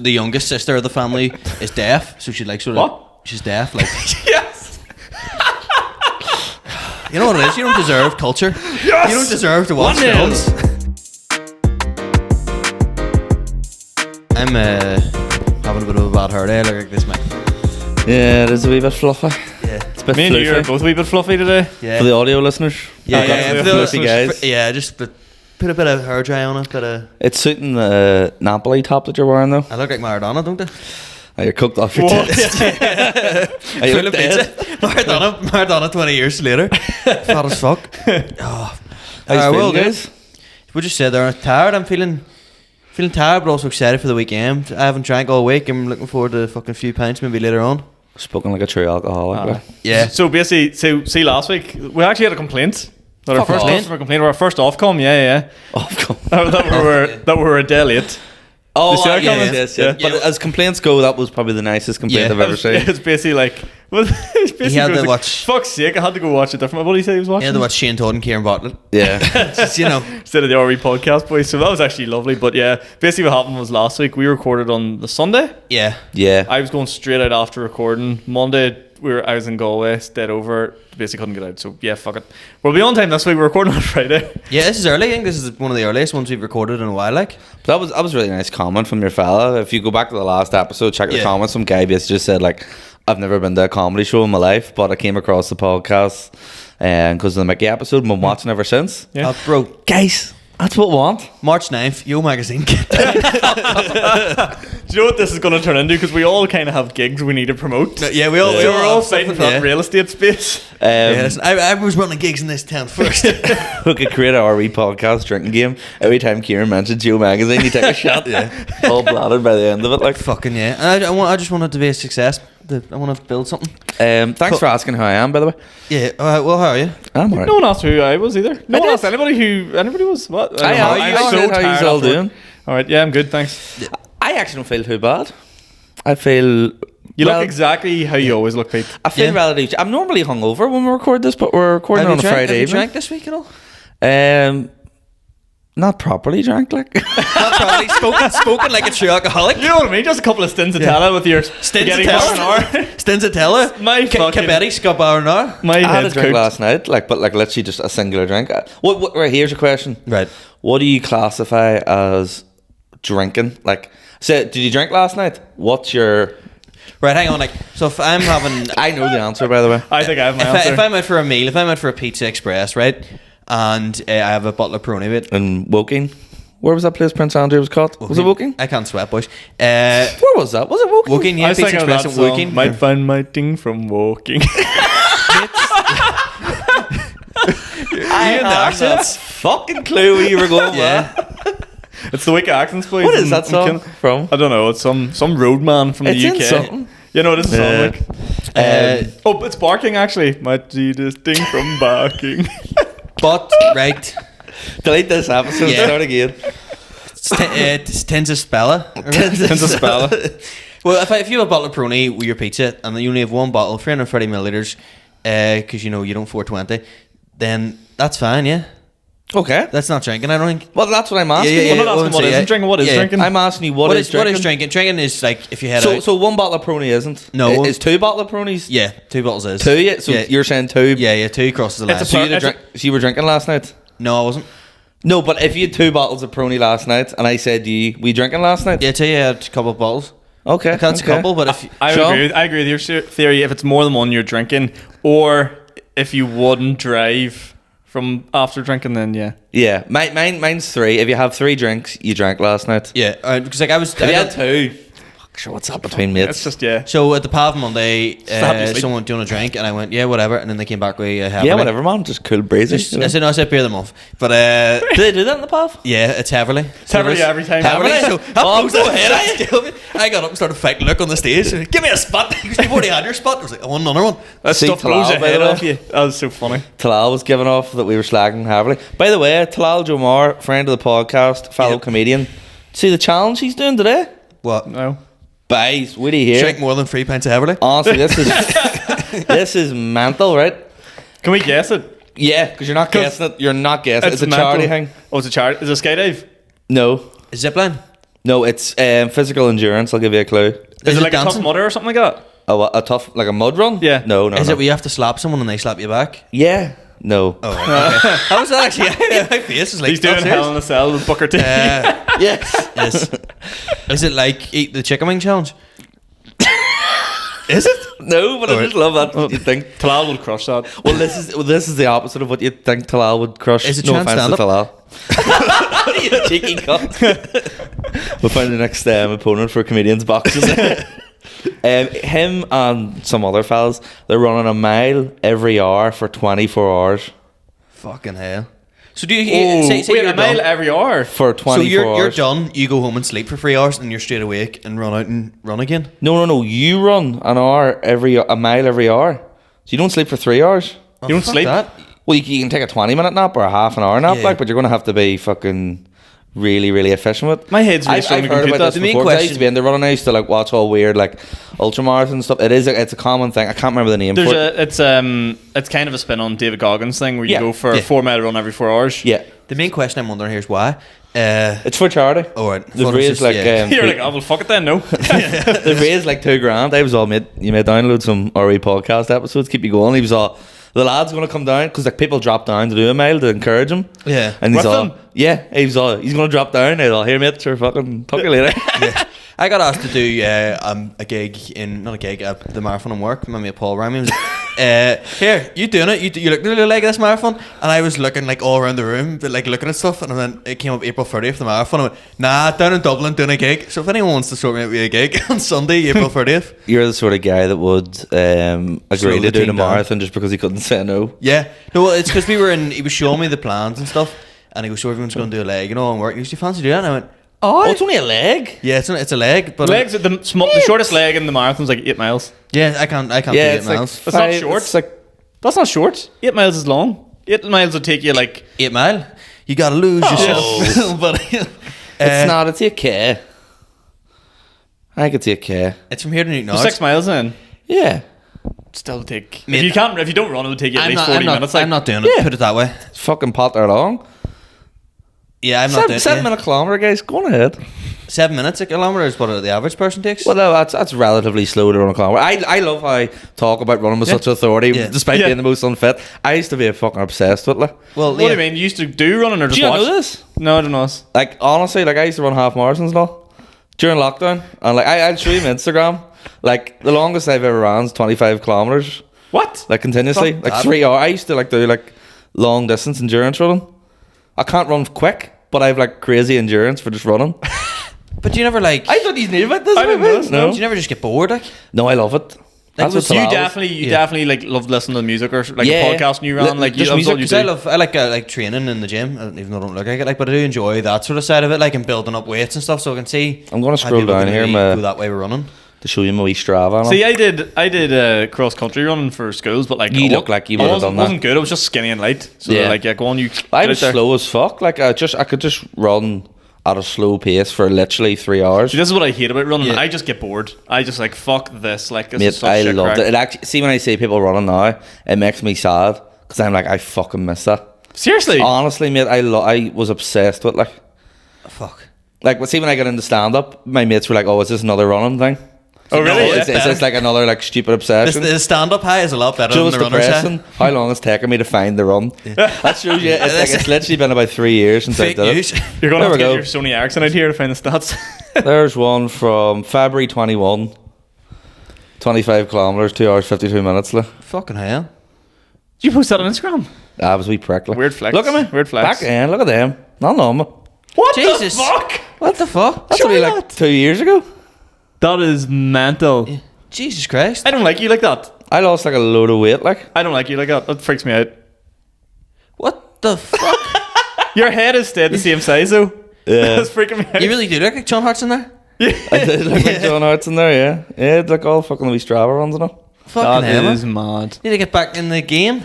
the youngest sister of the family is deaf, so she like sort of. What? She's deaf, like. Yes. You know what it is? You don't deserve culture. Yes! You don't deserve to watch films. I'm having a bit of a bad hair day. Look at this, mate. Yeah, it is a wee bit fluffy. Yeah. It's a bit Me and you are floofy. both a wee bit fluffy today. Yeah. For the audio listeners. Yeah, I've got yeah, some for the floofy guys. Yeah, just put a bit of hair dry on it. It's suiting the Napoli top that you're wearing though. I look like Maradona, don't I? Oh, you're cooked off your What? tits. Oh, you Full look of dead. pizza. Maradona 20 years later. Fat as fuck. Oh. How's it Well, feeling, guys. We just said they're tired. I'm feeling tired, but also excited for the weekend. I haven't drank all week. I'm looking forward to a fucking few pints maybe later on. Spoken like a true alcoholic. like. Yeah. So basically, see, last week we actually had a complaint. That our Fuck first off. customer complained, our first Ofcom, yeah. Oh, come that we were a day late. Oh, You see that yeah, comment? yes. Yeah. But as complaints go, that was probably the nicest complaint Yeah. I've ever seen. It's basically like, well, it's basically He had to like, watch- fuck's sake, I had to go watch a different. What did he say he was watching? Yeah, they watch Shane Todd and Kieran Bartlett. Yeah. Just, you know. Instead of the RE podcast, boys. So that was actually lovely. But yeah, basically what happened was last week we recorded on the Sunday. Yeah. Yeah. I was going straight out after recording. Monday I was in Galway, stayed over, basically couldn't get out. So yeah, fuck it. We'll be on time this week. We're recording on Friday. Yeah, this is early. I think this is one of the earliest ones we've recorded in a while. Like. But that was really nice comment from your fella. If you go back to the last episode, check the Yeah. comments. Some guy basically just said like, I've never been to a comedy show in my life, but I came across the podcast and because of the Mickey episode, and been watching ever since. Yeah. Bro, Guys, that's what we want. March 9th, Yo Magazine. Do you know what this is going to turn into? Because we all kind of have gigs we need to promote. Yeah, we all. So we're all fighting for that real estate space. Yeah, listen, I was running gigs in this town first. We could create a RE podcast drinking game. Every time Kieran mentions Joe Magazine, you take a shot. All bladdered by the end of it. Like, Fucking yeah. And I just want it to be a success. I want to build something. thanks for asking how I am, by the way. Yeah. Well, how are you? I'm alright. No one asked who I was either. No one did. asked anybody was. What? I don't know. am. I'm I so said how tired you all after- doing. All right, yeah, I'm good, thanks. I actually don't feel too bad. I feel You well, look exactly how you always look, Pete. I feel Yeah. relatively. I'm normally hungover when we record this, but we're recording on a Friday Have you evening. drank this week at all? Not properly drank, like. Not probably spoken like a true alcoholic. You know what I mean? Just a couple of stinzatella with your spaghetti carbonara. Stinzatella. My fucking- Cabetti Scabarnara. My I had a head's drink cooked. last night, but literally just a singular drink. What? Right, here's a question. Right. What do you classify as drinking? Like, say, did you drink last night? What's your? Right, hang on. Like, so if I'm having, I know the answer, by the way. I think I have my answer. if I'm out for a meal, if I'm out for a Pizza Express, right, and I have a bottle of Peroni with it. In Woking, where was that place Prince Andrew was called? Was it Woking? I can't sweat, boys. Where was that? Was it Woking? Woking, I yeah, was Pizza thinking of Express that and song, Woking. Might find my thing from walking. I in the have accents? no fucking clue where you were going. Yeah. It's the Wicked Accents, please. What is that song from? I don't know. It's some roadman from It's the in UK. something. You know, it is a song like. Uh, It's barking actually. Might see this thing from barking. but right, Delete this episode. Yeah. Start again. it's Tenza Spella. Tenza Spella. Well, if you have a bottle of Peroni with your pizza and you only have one bottle, 330 milliliters, because you don't 420, then that's fine. Yeah, Okay. that's not drinking. I don't think. Well, that's what I'm asking. Yeah, yeah, you. We're not asking what isn't drinking. What is Yeah. drinking? I'm asking you what is What drinking. is drinking? Drinking is like if you had So one bottle of Peroni isn't. No. Is 2 bottle of Peronis. yeah, 2 bottles is Two. Yeah. So yeah. you're saying 2. Yeah, 2 crosses the line. It's a So you, It's so you were drinking last night. No, I wasn't. No, but if you had 2 bottles of Peroni last night, and I said to you, we drinking last night? Yeah, you had a couple of bottles. Okay. I can't say okay. couple, but if I Sean? agree with your theory. If it's more than one you're drinking, or if you wouldn't drive from after drinking, then yeah. Yeah, mine's 3. If you have 3 drinks, you drank last night. yeah, because like I was. If you had 2, sure, what's up between mates? It's just yeah. So at the Pav Monday, Stop your sleep. someone doing a drink, and I went, yeah, whatever, and then they came back with heavily. yeah, whatever, man. Just cool breezy. Just, I said, no, I said beer of the month, but Do they do that in the pub? yeah, it's heavily. It's heavily every time. Heavily. Heavily? So Oh, go ahead. I got up and started fighting Luke on the stage. Give me a spot. Because you've already had your spot. I was like, I want another one. That See, stuff blows Talal, your by head the way. off you. That was so funny. Talal was giving off that we were slagging heavily. By the way, Talal Jomar, friend of the podcast, fellow Yep. comedian. See the challenge he's doing today? What? No. Guys, what do you hear? Drink more than 3 pints of heavily. Honestly, this is this is mental, right? Can we guess it? Yeah, because you're not guessing it. You're not guessing it. It's a mental. charity thing. Oh, it's a charity. Is it a skydive? No. Zipline. No, it's physical endurance. I'll give you a clue. Is it like a dancing? Tough Mudder or something like that? A tough, like a mud run? Yeah. No. Is no. it where you have to slap someone and they slap you back? Yeah. No. Oh, okay. How was that actually? My face is like, He's doing "Oh, Hell in a Cell with Booker T. Yes. Yes. Is it like eat the chicken wing challenge? Is it? No, but I just love that. You think? Talal would crush that. Well, this is the opposite of what you'd think Talal would crush. Is it no trans offense to stand-up? Talal. You cheeky cunt. We'll find the next opponent for comedians boxing. Him and some other fellas, they're running a mile every hour for 24 hours. Fucking hell. So do you say Wait, you're a mile done? every hour? For 24 So you're hours. done, you go home and sleep for 3 hours and you're straight awake and run out and run again? No. You run a mile every hour. So you don't sleep for 3 hours. You don't fuck sleep? that. Well, you can take a 20-minute nap or a half an hour nap, Yeah. but you're going to have to be fucking really, really efficient with it. My head's really I've strong to heard compute about that. this The main before. 'Cause I used question- to be in the running. I used to like watch all weird like ultramarathon and stuff. It's a common thing. I can't remember the name for it. It's kind of a spin on David Goggins thing where you Yeah. go for Yeah. a 4 mile run every 4 hours. Yeah, The main question I'm wondering here is why. it's for charity. Oh, right. They've Thought it was raised just- like yeah. You're like, oh well, fuck it then. No. they've raised like $2,000. I was all you may download some RE podcast episodes. Keep you going. He was all. The lad's gonna come down because like people drop down to do a mile to encourage him. Yeah. and he's With all them? he's gonna drop down. He's all here, mate. Sure, fucking talk to you later. Yeah. I got asked to do a gig the marathon in work. My mate Paul rang me. He was like, here, you doing it? You look like this marathon? And I was looking like all around the room, but like looking at stuff. And then it came up April 30th, the marathon. I went, nah, down in Dublin doing a gig. So if anyone wants to sort me out with a gig on Sunday, April 30th. You're the sort of guy that would Slow agree the to do the team down. marathon just because he couldn't say no. Yeah. No, well, it's because he was showing me the plans and stuff. And he was sure everyone's going to do a leg, and work. He goes, do you fancy doing it? And I went, Oh, it's only a leg. yeah, it's a leg. But Legs, the shortest leg in the marathon's like 8 miles. yeah, I can't do Yeah, it it's like now. It's not short. It's like That's not short. 8 miles is long. 8 miles would take you like 8 mile. You got to lose yourself. But it's not. It's 8K. I think it's 8K. It's from here to Newton. 6 miles in. Yeah, Still take. Mate, If you don't run, it would take you at least 40 minutes. Like, I'm not doing it. Yeah. Put it that way. it's fucking pot there long. Yeah, I'm not doing it. 7 minute kilometer, guys. Go on ahead. 7 minutes a kilometre is what the average person takes. Well, no, that's relatively slow to run a kilometer. I love how I talk about running with such authority, Yeah. despite Yeah. being the most unfit. I used to be fucking obsessed with it. Well, what do you mean? You used to do running or just Do you not watch? know this? No, I don't know. Like honestly, like I used to run half marathons and all during lockdown, and like I'll show you my Instagram. Like the longest I've ever ran is 25 kilometers, What? like continuously, Fuck like that. 3 hours. I used to like do like long distance endurance running. I can't run quick, but I've like crazy endurance for just running. But do you never like? I thought he's knew about this. I didn't know this, No, Do you never just get bored? Like, no, I love it. That's was- what You Talal was. definitely Yeah. like loved listening to music or like Yeah. a podcast when you ran. Like you, Just that was all music, you because do. I like training in the gym, even though I don't look like it. Like, but I do enjoy that sort of side of it, like in building up weights and stuff. So I can see. I'm gonna how scroll people down can here, really my- go that way with running. to show you my wee Strava. and all. See, I did cross country running for schools, but like You I look like you I would've wasn't- done that. wasn't good. I was just skinny and light. So Yeah. like, go on, you. I get was out there. slow as fuck. Like I could just run at a slow pace for literally 3 hours. See, this is what I hate about running. Yeah. I just get bored. I just like fuck this. Like this is Mate, such I shit loved crack. it. It actually, see when I see people running now, it makes me sad because I'm like, I fucking miss that. Seriously, Honestly, mate, I was obsessed with Fuck. like see when I got into stand up, my mates were like, "Oh, is this another running thing?" oh really? No, Yeah. It's just like another like stupid obsession. The stand-up high is a lot better It than was the runner's high. depressing how long it's taken me to find the run. That shows you. It's like it's literally been about 3 years since Fake I did news. it. You're gonna There have to we get go. your Sony Ericsson out here to find the stats. There's one from February 21. 25 kilometers, 2 hours 52 minutes. Like. Fucking hell. Did you post that on Instagram? I was a wee prick. Like. Weird flex. Look at me. Weird flex. Back end. Look at them. Not normal. What Jesus. the fuck? What the fuck? That's Surely only like not. 2 years ago. That is mental. Jesus Christ. I don't like you like that. I lost like a load of weight. Like I don't like you like that. That freaks me out. What the fuck? Your head has stayed the same size though. Yeah. That's freaking me out. You really do look like John Hart's in there? I did look like John Hart's in there. Yeah, yeah. Like all fucking wee Strava runs and all. Fucking hell. That is Man. mad. Need to get back in the game.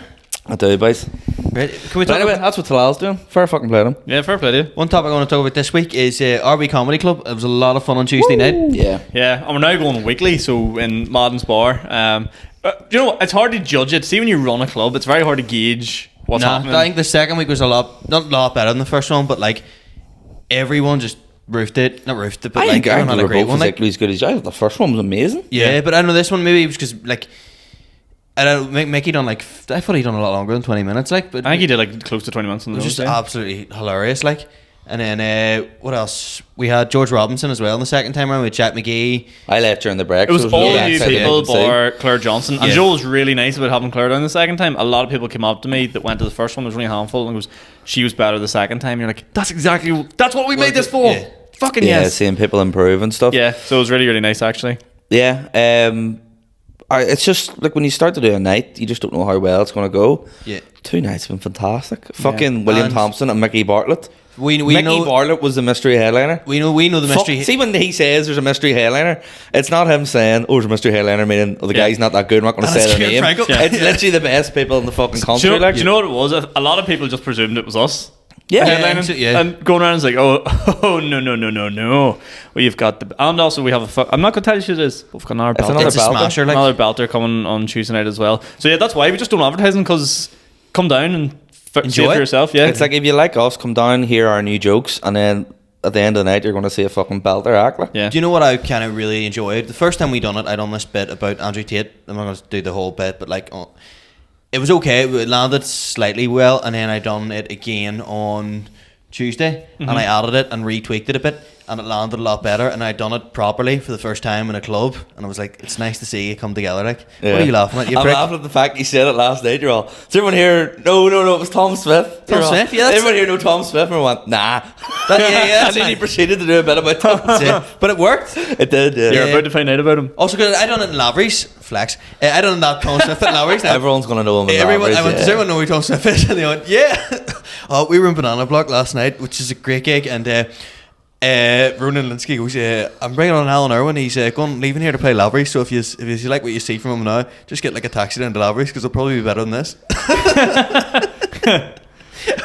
I do, boys. Right. Can we But talk anyway, about that's what Talal's doing. Fair fucking play him. Yeah, fair play to you. one topic I want to talk about this week is RB Comedy Club. It was a lot of fun on Tuesday night. Yeah. Yeah, and we're now going weekly, so in Madden's Bar. You know what? It's hard to judge it. See, when you run a club, it's very hard to gauge what's Nah, happening. I think the second week was not a lot better than the first one, but like everyone just roofed it, not roofed it, but I like think everyone had a they were great both one. Like, physically as good as you. The first one was amazing. yeah, but I know this one maybe it was because like. I don't Mickey done like I thought he'd done a lot longer than 20 minutes like, but I think he did like close to 20 minutes on it the was just nose, absolutely hilarious like. And then what else? We had George Robinson as well in the second time around with Jack McGee. I left during the break. It was so all no new excited people to see. bar Claire Johnson. And Yeah. Joe was really nice about having Claire down the second time. A lot of people came up to me that went to the first one. There was only a handful and goes, she was better the second time. You're like, that's what we made this for. Yeah. Fucking Yeah, yes. seeing people improve and stuff. Yeah, so it was really, really nice actually. Yeah. It's just like when you start to do a night, you just don't know how well it's going to go. Yeah. 2 nights have been fantastic. Fucking William And- Thompson and Mickey Bartlett. We Mickey know Bartlett was the mystery headliner. we know the mystery. See when he says there's a mystery headliner, it's not him saying, "Oh, there's a mystery headliner," meaning, "Oh, the Yeah. guy's not that good. I'm not going to And say it's their Ciaran name." Franco. Yeah. It's literally the best people in the fucking country. Do like, you know what it was? A lot of people just presumed it was us. yeah, Headlining, yeah. and going around is like, oh no. We've got and also we have I'm not gonna tell you who it is. We've got another It's belter. another It's a belter. smasher like. Another belter coming on Tuesday night as well. So yeah, that's why we just don't advertise them, because come down and see Enjoy it for it. yourself. Yeah, It's like if you like us, come down, hear our new jokes, and then at the end of the night, you're going to see a fucking belter act. Like. yeah. Do you know what I kind of really enjoyed? The first time we done it, I done this bit about Andrew Tate. I'm not going to do the whole bit, but like, it was okay. It landed slightly well, and then I done it again on Tuesday, and I added it and retweaked it a bit, and it landed a lot better. And I'd done it properly for the first time in a club, and I was like, it's nice to see it come together. Like, what are you laughing at? You I'm prick? laughing at the fact you said it last night. You're all, does everyone here? No, it was Tom Smith. Tom You're all, Smith, yeah, that's- everyone here know Tom Smith? And we went, nah. Yeah, yeah, And then he proceeded to do a bit about Tom Smith. Yeah. But it worked. It did, yeah. You're Yeah. about to find out about him. Also, because I done it in Lavery's flex. I done that Tom Smith at Lavery's. Now, Everyone's going to know him. in everyone, Lavery's, I went, yeah. does everyone know who Tom Smith is? And they went, yeah. Oh, we were in Banana Block last night, which is a great gig, and Ronan Linsky goes, I'm bringing on Alan Irwin. He's leaving here to play Lavery's. So if you like what you see from him now, just get like a taxi down to Lavery's because it'll probably be better than this.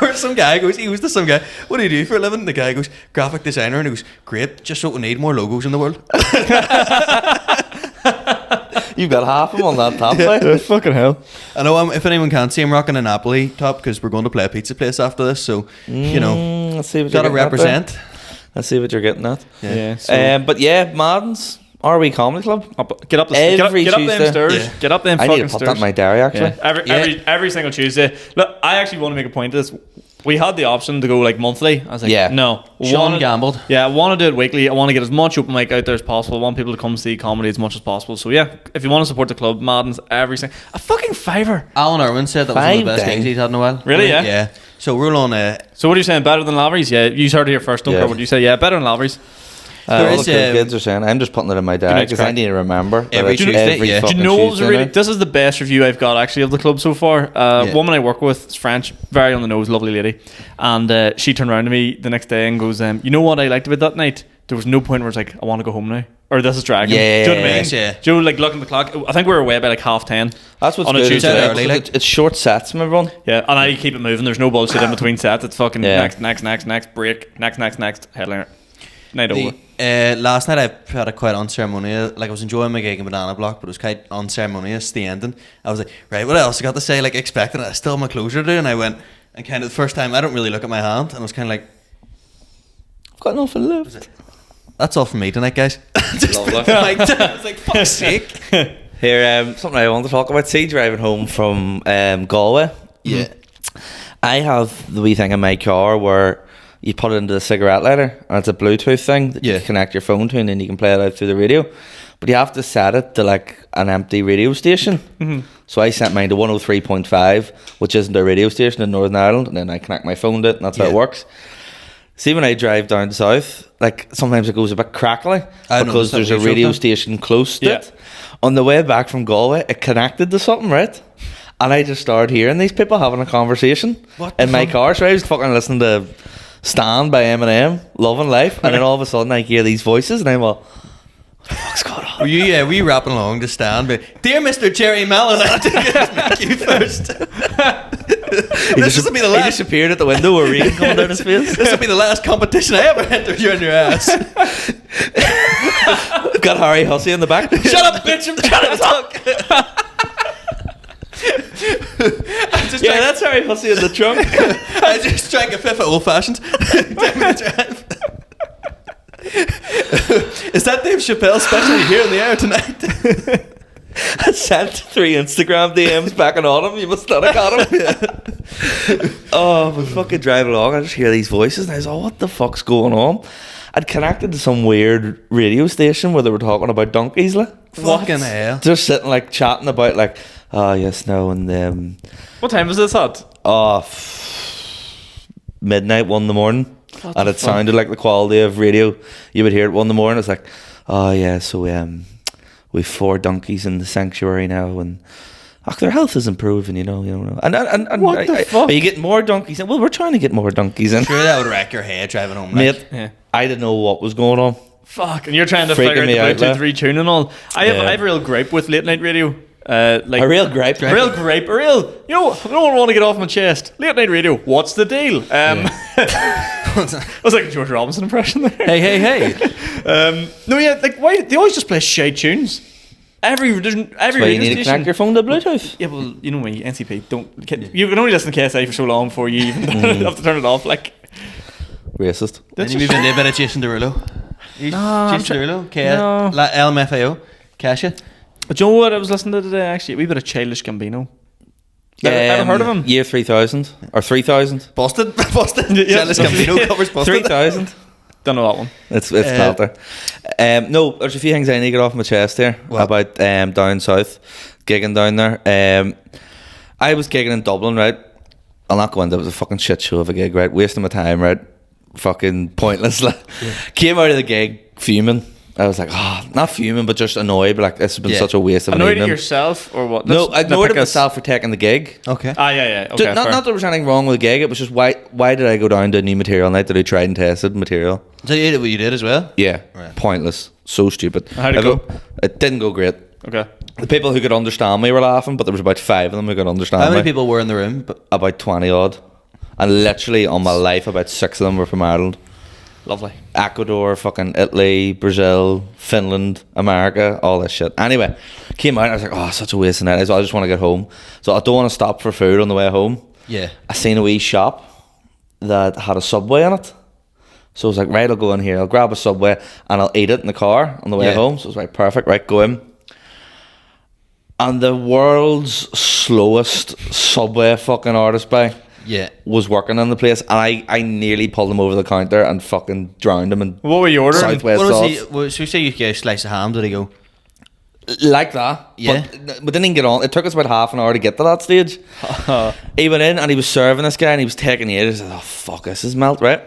Or some guy goes, some guy, what do you do for a living? The guy goes, graphic designer, and he goes, great, just so we need more logos in the world. You've got half of them on that top. Like. Fucking hell. I know if anyone can't see, I'm rocking a Napoli top because we're going to play a pizza place after this. So you know, Let's see what gotta you're getting at there. represent. Let's see what you're getting at. Yeah. So But yeah, Madden's RW Comedy Club. get up the Every get up them Tuesday. stairs. Yeah. Get up them I fucking need to put stairs. that in my diary, actually. Yeah. Every single Tuesday. Look, I actually want to make a point of this. We had the option to go like monthly. I was like, Yeah. no. Sean gambled. Yeah, I want to do it weekly. I want to get as much open mic out there as possible. I want people to come see comedy as much as possible. So yeah, if you want to support the club, Madden's every single a fucking $5. Alan Irwin said that was one of the best £5 gigs he's had in a while. Really, yeah? Yeah. So we're on So what are you saying? Better than Lavery's? Yeah, you heard it here first. Don't Yeah. care what you say. Yeah, better than Lavery's. There All is, the cool kids are saying, I'm just putting it in my diary need to because I crack- need to remember that Every it's Tuesday, every yeah. Do you Do you fucking know what was Tuesday really? night. This is the best review I've got actually of the club so far. Yeah. Woman I work with is French, very on the nose, lovely lady, and she turned around to me the next day and goes, "You know what I liked about that night? There was no point where it's like I want to go home now, or this is dragging." Yeah, Do you know what I mean? yes, yeah. Joe, like looking at the clock, I think we were away by like 10:30. That's what's on a good. Tuesday It's, night. early, Like- it's short sets from everyone. Yeah, and I keep it moving. There's no bullshit in between sets. It's fucking Yeah. next, break, next, headliner, night over. Last night I had a quite unceremonious, like I was enjoying my gig in Banana Block, but it was quite unceremonious, the ending. I was like, right, what else I got to say, like expecting it, I still have my closure to do, and I went, and kind of the first time I don't really look at my hand, and I was kind of like, I've got nothing left. that's all from me tonight, guys. Just Lovely. put the mic down. I was like, fuck's sake. Here, something I want to talk about. See, driving home from Galway. Yeah. I have the wee thing in my car where you put it into the cigarette lighter, and it's a Bluetooth thing that you Yeah. can connect your phone to, and then you can play it out through the radio. But you have to set it to like an empty radio station. So I set mine to 103.5, which isn't a radio station in Northern Ireland, and then I connect my phone to it, and that's how it Yeah. works. See, when I drive down south, like sometimes it goes a bit crackly I because noticed that there's a when you radio drove down. station close to Yeah. it. On the way back from Galway, it connected to something, right? And I just started hearing these people having a conversation What the in my fuck? car. So I was fucking listening to Stand by Eminem, Loving Life, and then all of a sudden I hear these voices, and I'm all, what the fuck's going on? Were you rapping along to Stan? But, dear Mr. Jerry Mellon, I think it's make you first. This will be the He last. disappeared at the window with rain coming down his face. This will be the last competition I ever entered you in your ass. We've got Harry Hussey in the back. Shut up, bitch! I'm trying to talk. Yeah, that's Harry Hussey in the trunk. I just drank a fifth of old fashions. 10 minutes drive. Is that Dave Chappelle special here in the air tonight? I sent 3 Instagram DMs back on autumn. You must not have got them. Oh, we fucking drive along. I just hear these voices, and I was like, "What the fuck's going on?" I'd connected to some weird radio station where they were talking about donkeys, like. Fucking hell. Just sitting like chatting about like, oh yes, no, and What time was this at? Midnight, 1 in the morning, What and the it fuck? sounded like the quality of radio you would hear at 1 in the morning. It's like, oh yeah, so we've 4 donkeys in the sanctuary now, and their health is improving, you know, and What the fuck? Are you getting more donkeys in? Well, we're trying to get more donkeys in. Sure, that would wreck your head driving home. Mate, Yeah. I didn't know what was going on. Fuck, and you're trying to Freaking figure out me the out, Bluetooth like. retune and all. I Yeah. have a real gripe with late night radio. Like A real gripe. a real gripe, a real. You know, I don't want to get off my chest. Late night radio. What's the deal? I was like a George Robinson impression there. Hey. No, yeah, like why they always just play shite tunes. Every Why you radio need to station. connect your phone to Bluetooth? Yeah, well, you know me, NCP. You can only listen to KSI for so long before you even have to turn it off. Like, Racist. Then you move into a bit of Jason Derulo. Jason Derulo? No. LMFAO? Casha? but you know what I was listening to today? Actually, a wee bit of Childish Gambino. Ever heard of him? Year 3000 or 3000. Busted? Yeah. Jealous Gambino covers Busted? 3000. Don't know that one. It's Talter. No, there's a few things I need to get off my chest here What? about down south, gigging down there. I was gigging in Dublin, right? I'll not go into it. It was a fucking shit show of a gig, right? Wasting my time, right? Fucking pointless. Like. Came out of the gig fuming. I was like, not fuming, but just annoyed. But like, this has been such a waste of an Annoyed at evening. yourself or what? No, I annoyed at Nitpick us. myself for taking the gig. Okay. Yeah. Okay, not fair. that there was anything wrong with the gig. It was just why did I go down to a new material night that I tried and tested material? So you did what you did as well? Yeah, Right. pointless, so stupid. How'd it go? It didn't go great. Okay. The people who could understand me were laughing, but there was about 5 of them who could understand How many me. people were in the room? But About 20 odd, and literally on my life, about 6 of them were from Ireland, Lovely. Ecuador, fucking Italy, Brazil, Finland, America, all this shit. Anyway, came out. I was like, such a waste of night. I just want to get home, so I don't want to stop for food on the way home. yeah. I seen a wee shop that had a Subway in it. So I was like, right, I'll go in here, I'll grab a Subway and I'll eat it in the car on the way Yeah. home. So I was like, perfect, right, go in. And the world's slowest Subway fucking artist by Yeah. was working in the place, and I nearly pulled him over the counter and fucking drowned him in What were you ordering? Southwest What was sauce. he? Well, so you say you get a slice of ham? Did he go? Like that. Yeah. But didn't even get on. It took us about half an hour to get to that stage. He went in and he was serving this guy and he was taking the ages. I said, oh fuck, this is melt, right?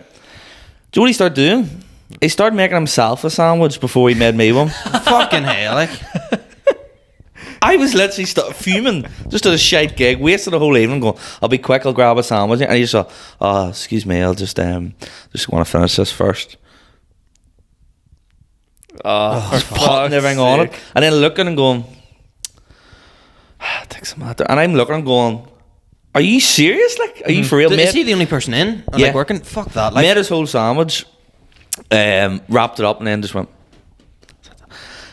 Do you know what he started doing? He started making himself a sandwich before he made me one. Fucking hell, like. I was literally fuming. Just at a shite gig, wasted the whole evening going, I'll be quick, I'll grab a sandwich. And he just said, excuse me, I'll just want to finish this first. For Putting everything on it. And then looking and going, take some of that. And I'm looking and going, are you serious? Like, are you for real? Is he the only person in? Yeah. Like working? Fuck that. Like, Made his whole sandwich, wrapped it up, and then just went,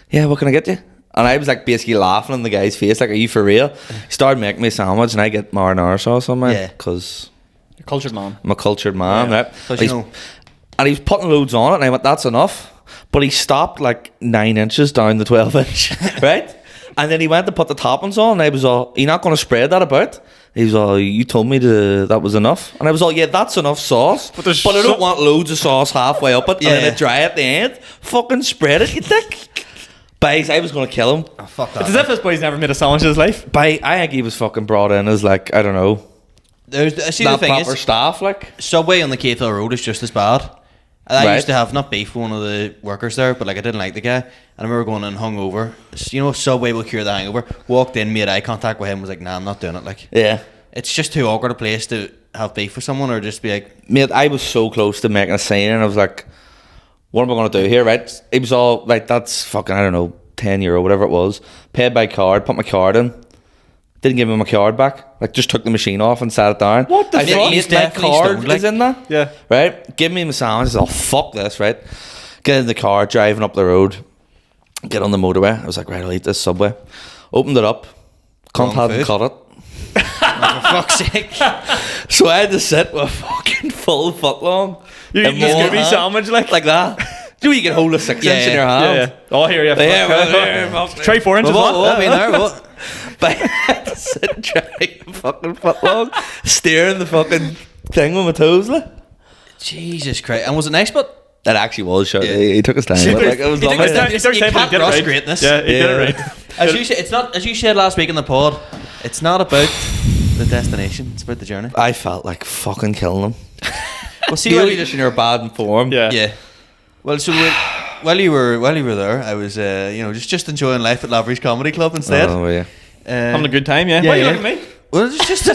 yeah, what can I get you? And I was like basically laughing in the guy's face, like, are you for real? He started making me a sandwich, and I get marinara sauce on mine, Yeah. because You're cultured man. I'm a cultured man, Yeah. right? 'Cause you know. And he was putting loads on it, and I went, that's enough. But he stopped like 9 inches down the 12-inch, right? And then he went to put the toppings on, and I was all, are you not going to spread that about? He was all, you told me that was enough. And I was all, yeah, that's enough sauce. But I don't want loads of sauce halfway up it, and then Yeah. it dry at the end. Fucking spread it, you dick. But I was going to kill him. Oh, fuck that. It's as if this boy's never made a sandwich in his life. But I think he was fucking brought in as like, I don't know, See, not the thing proper is, staff, like. Subway on the Cathedral Road is just as bad. I Right. used to have not beef with one of the workers there, but like I didn't like the guy. And I remember going in hungover. You know, Subway will cure the hangover. Walked in, made eye contact with him, was like, nah, I'm not doing it. Like, Yeah. it's just too awkward a place to have beef with someone or just be like, Mate, I was so close to making a scene, and I was like, what am I going to do here, right? It was all, like, that's fucking, I don't know, €10, whatever it was. Paid by card, put my card in. Didn't give him my card back. Like, just took the machine off and sat it down. What the I fuck? think He's my definitely card stoned, like. is in there. Yeah. Right? Give me my sandwich. I said, oh, fuck this, right? Get in the car, driving up the road. Get on the motorway. I was like, right, I'll eat this Subway. Opened it up. Cunt Wrong hadn't food. cut it. for fuck's sake. So I had to sit with a fucking full foot long. You eating a in one Scooby hand, sandwich like like that. Do you can hold a 6 inch in your hand? Oh, here, try 4 inches. What mean there? What? But sitting trying a fucking foot long, steering the fucking thing with my toes. Like. Jesus Christ! And was it nice? But That actually was short. He took his time. Like, it was He took lovely. his time. You can't rush right. greatness. Yeah, he did it right. As you said, it's not as you said last week in the pod. It's not about the destination. It's about the journey. I felt like fucking killing him. Well, see, Clearly just in your bad form. Yeah. Well, so while you were there, I was just enjoying life at Lavery's Comedy Club instead. Oh yeah. Having a good time, yeah. Yeah, Why are you yeah. looking at me? Well, it's just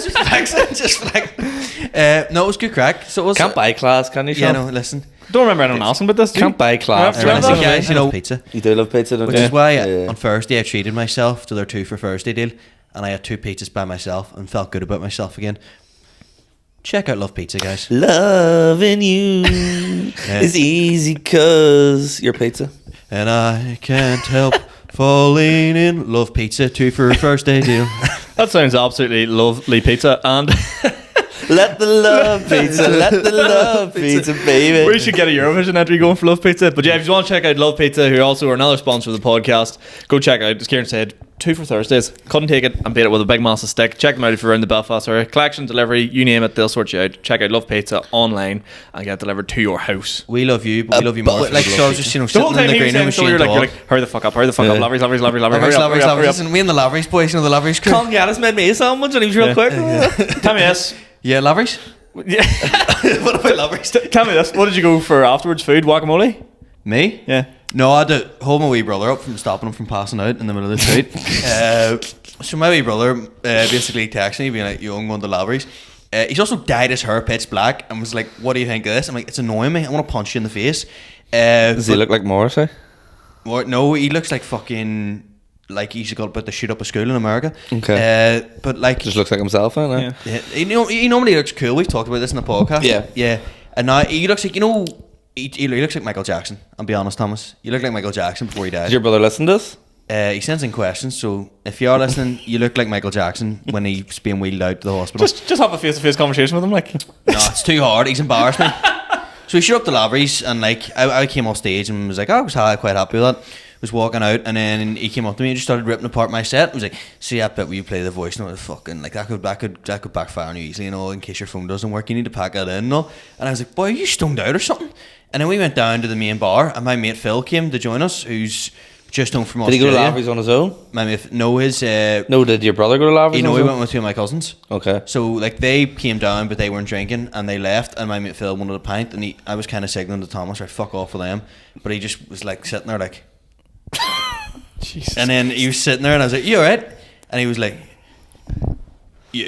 no, it was good crack. So it was. Can't buy class, can you, Yeah, Sean? no. Listen, Don't remember anyone else about this. Can't buy class. Yeah, listen, that? guys. You know, pizza, You do love pizza, don't which you? is why Yeah. on Thursday I treated myself to their 2 for Thursday deal, and I had 2 pizzas by myself and felt good about myself again. Check out Love Pizza, guys. Loving you is easy cause your pizza. And I can't help falling in Love Pizza 2 for Thursday deal. That sounds absolutely lovely pizza. And Let the love pizza, let the love pizza, baby. we should get a Eurovision entry going for Love Pizza. But yeah, if you want to check out Love Pizza, who also are another sponsor of the podcast, go check out, as Ciaran said, 2 for Thursdays. Couldn't take it and beat it with a big massive stick. Check them out if you're around the Belfast area. Collection, delivery, you name it, they'll sort you out. Check out Love Pizza online and get delivered to your house. We love you, but we love you more. but Like, we so I love was just, The sitting whole in time the he was green room saying, with so Shane you're Dog. like, hurry the fuck up, Yeah. Lavery's, hurry Lavery's, up, hurry up. Listen, we and the Lavery's boys, you know the Lavery's crew. Colin Gaddis made me a sandwich and he was real quick. Tell me this. Yeah, Lavery's. Yeah. What about Lavery's? Tell me this. What did you go for afterwards? Food? Guacamole? Me? Yeah. No, I had to hold my wee brother up from stopping him from passing out in the middle of the street. So my wee brother basically texted me being like, "Yo, I'm going to Lavery's." He's also dyed his hair pitch black and was like, "What do you think of this?" I'm like, "It's annoying me. I want to punch you in the face." Does he look like Morrissey? No, he looks like fucking like he's got about to shoot up a school in America. Okay. But like, Just looks like himself, I know. Yeah. yeah, he normally looks cool. We've talked about this in the podcast. Yeah. Yeah. And now he looks like, he looks like Michael Jackson. I'll be honest, Thomas. You look like Michael Jackson before he died. Does your brother listen to this? He sends in questions, so if you are listening, you look like Michael Jackson when he's being wheeled out to the hospital. Just have a face-to-face conversation with him, like. No, it's too hard. He's embarrassed me. So he showed up to Lavery's, and like I came off stage and was like, I was quite happy with that. Was walking out, and then he came up to me and just started ripping apart my set. I was like, "See that bit where you play the voice note? Fucking like that could backfire on you easily, in case your phone doesn't work. You need to pack that in, and all." And I was like, "Boy, are you stoned out or something?" And then we went down to the main bar, and my mate Phil came to join us, who's just home from Did he go Australia. to Lavery's on his own? My mate, no, his No, did your brother go to Lavery's he on his went own? with 2 of my cousins. Okay. So like they came down, but they weren't drinking, and they left. And my mate Phil wanted a pint, and I was kind of signaling to Thomas, right, fuck off with them. But he just was like sitting there like. Jesus. And then he was sitting there, and I was like, "You alright?" And he was like,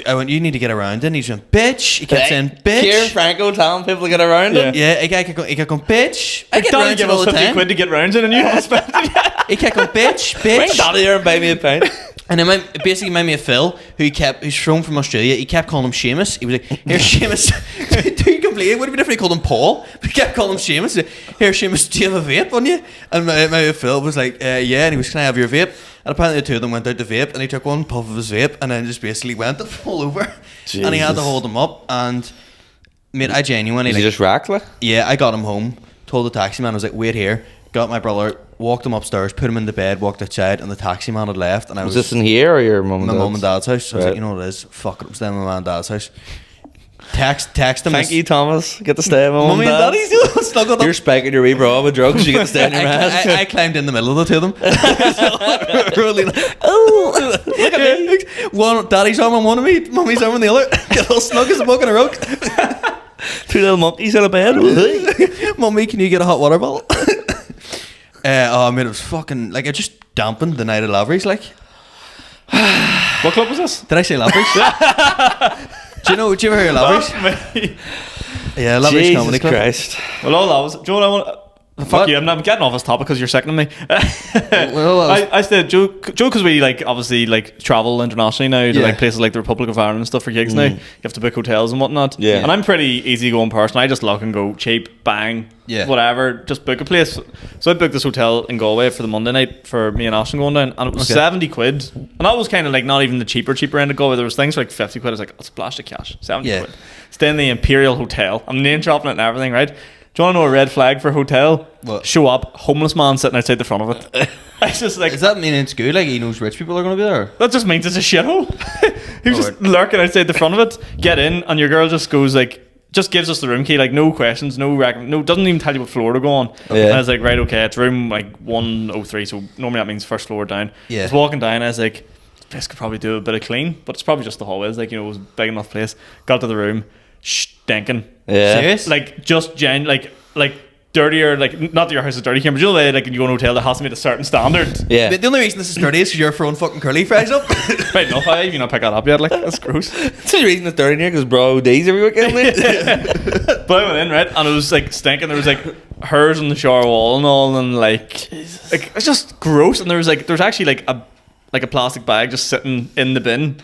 I went, "You need to get around." And he just went, "Bitch." He kept saying, "Bitch." Ciaran Franco telling people to get around him. Yeah, he kept going, "Bitch." I get Daddy around give him all us the 50 time. quid to get round in, and you haven't spent it. He kept going, "Bitch, Bring bitch." Daddy here and buy me a pint. And then basically my mate Phil, who's from Australia, he kept calling him Seamus. He was like, "Here, Seamus." Do you completely? It would have been if he called him Paul, but he kept calling him Seamus. "Here, Seamus, do you have a vape on you?" And my mate Phil was like, "Yeah." And he was, "Can I have your vape?" And apparently the 2 of them went out to vape, and he took one puff of his vape, and then just basically went to fall over. And he had to Jesus. hold him up. And mate, I genuinely Is he just racked like? yeah, I got him home, told the taxi man, I was like, "Wait here." Got my brother, walked him upstairs, put him in the bed, walked outside, and the taxi man had left. And I Was this in here or your mum and my dad's? mum and dad's house. I was Right. like, you know what it is? Fuck it, I'm staying at my mum and dad's house. Text him. Thank you, Thomas. Get to stay at my mum Mummy and and dad's. daddy's snuggled You're up. spiking your wee bra with drugs. You get to stay in your house. I climbed in the middle of the 2 of them. Really like, oh, look at me. One daddy's arm on one of me, mummy's arm on the other. Get all snug as a bug in a rug. 2 little monkeys in a bed. Mummy, can you get a hot water bottle? Oh man, it was fucking like it just dampened the night of Lavery's. Like, What club was this? did I say Lavery's? Do you ever hear of Lavery's? Yeah, Lavery's Jesus Comedy Club. Christ. Well, all that was. Joe, I want. Fuck What? you! I'm getting off this topic because you're sickening me. Well, I said Joe, because we like obviously like travel internationally now to Yeah. like places like the Republic of Ireland and stuff for gigs now. You have to book hotels and whatnot. Yeah. And I'm pretty easygoing person. I just look and go cheap, bang, Yeah. whatever. Just book a place. So I booked this hotel in Galway for the Monday night for me and Ashton going down, and it was Okay. 70 quid. And that was kind of like not even the cheaper end of Galway. There was things for like 50 quid. I was like, I'll splash the cash, 70 Yeah. quid. Stay in the Imperial Hotel. I'm name dropping it and everything, right? Do you want to know a red flag for a hotel? What? Show up, homeless man sitting outside the front of it. It's just like, Does that mean it's good? Like he knows rich people are going to be there? that just means it's a shithole. He was just Alright. lurking outside the front of it. Get in, and your girl just goes like, just gives us the room key, like no questions, no doesn't even tell you what floor to go on. Yeah. And I was like, right, okay, it's room like 103, so normally that means first floor down. Yeah. I was walking down, I was like, this place could probably do a bit of clean, but it's probably just the hallways, like, you know, it was a big enough place. Got to the room, stinking. Yeah. Serious? Like just like dirtier, like not that your house is dirty, but you know the way like you go to a hotel that has to meet a certain standard. Yeah. The only reason this is dirty is because you're throwing fucking curly fries up. Right enough, I even not pick that up yet, like that's gross. That's the reason it's dirty in here, because bro days every weekend, mate. But I went in, right, and it was like stinking. There was like hers on the shower wall and all, and like it's just gross. And there was actually like a plastic bag just sitting in the bin.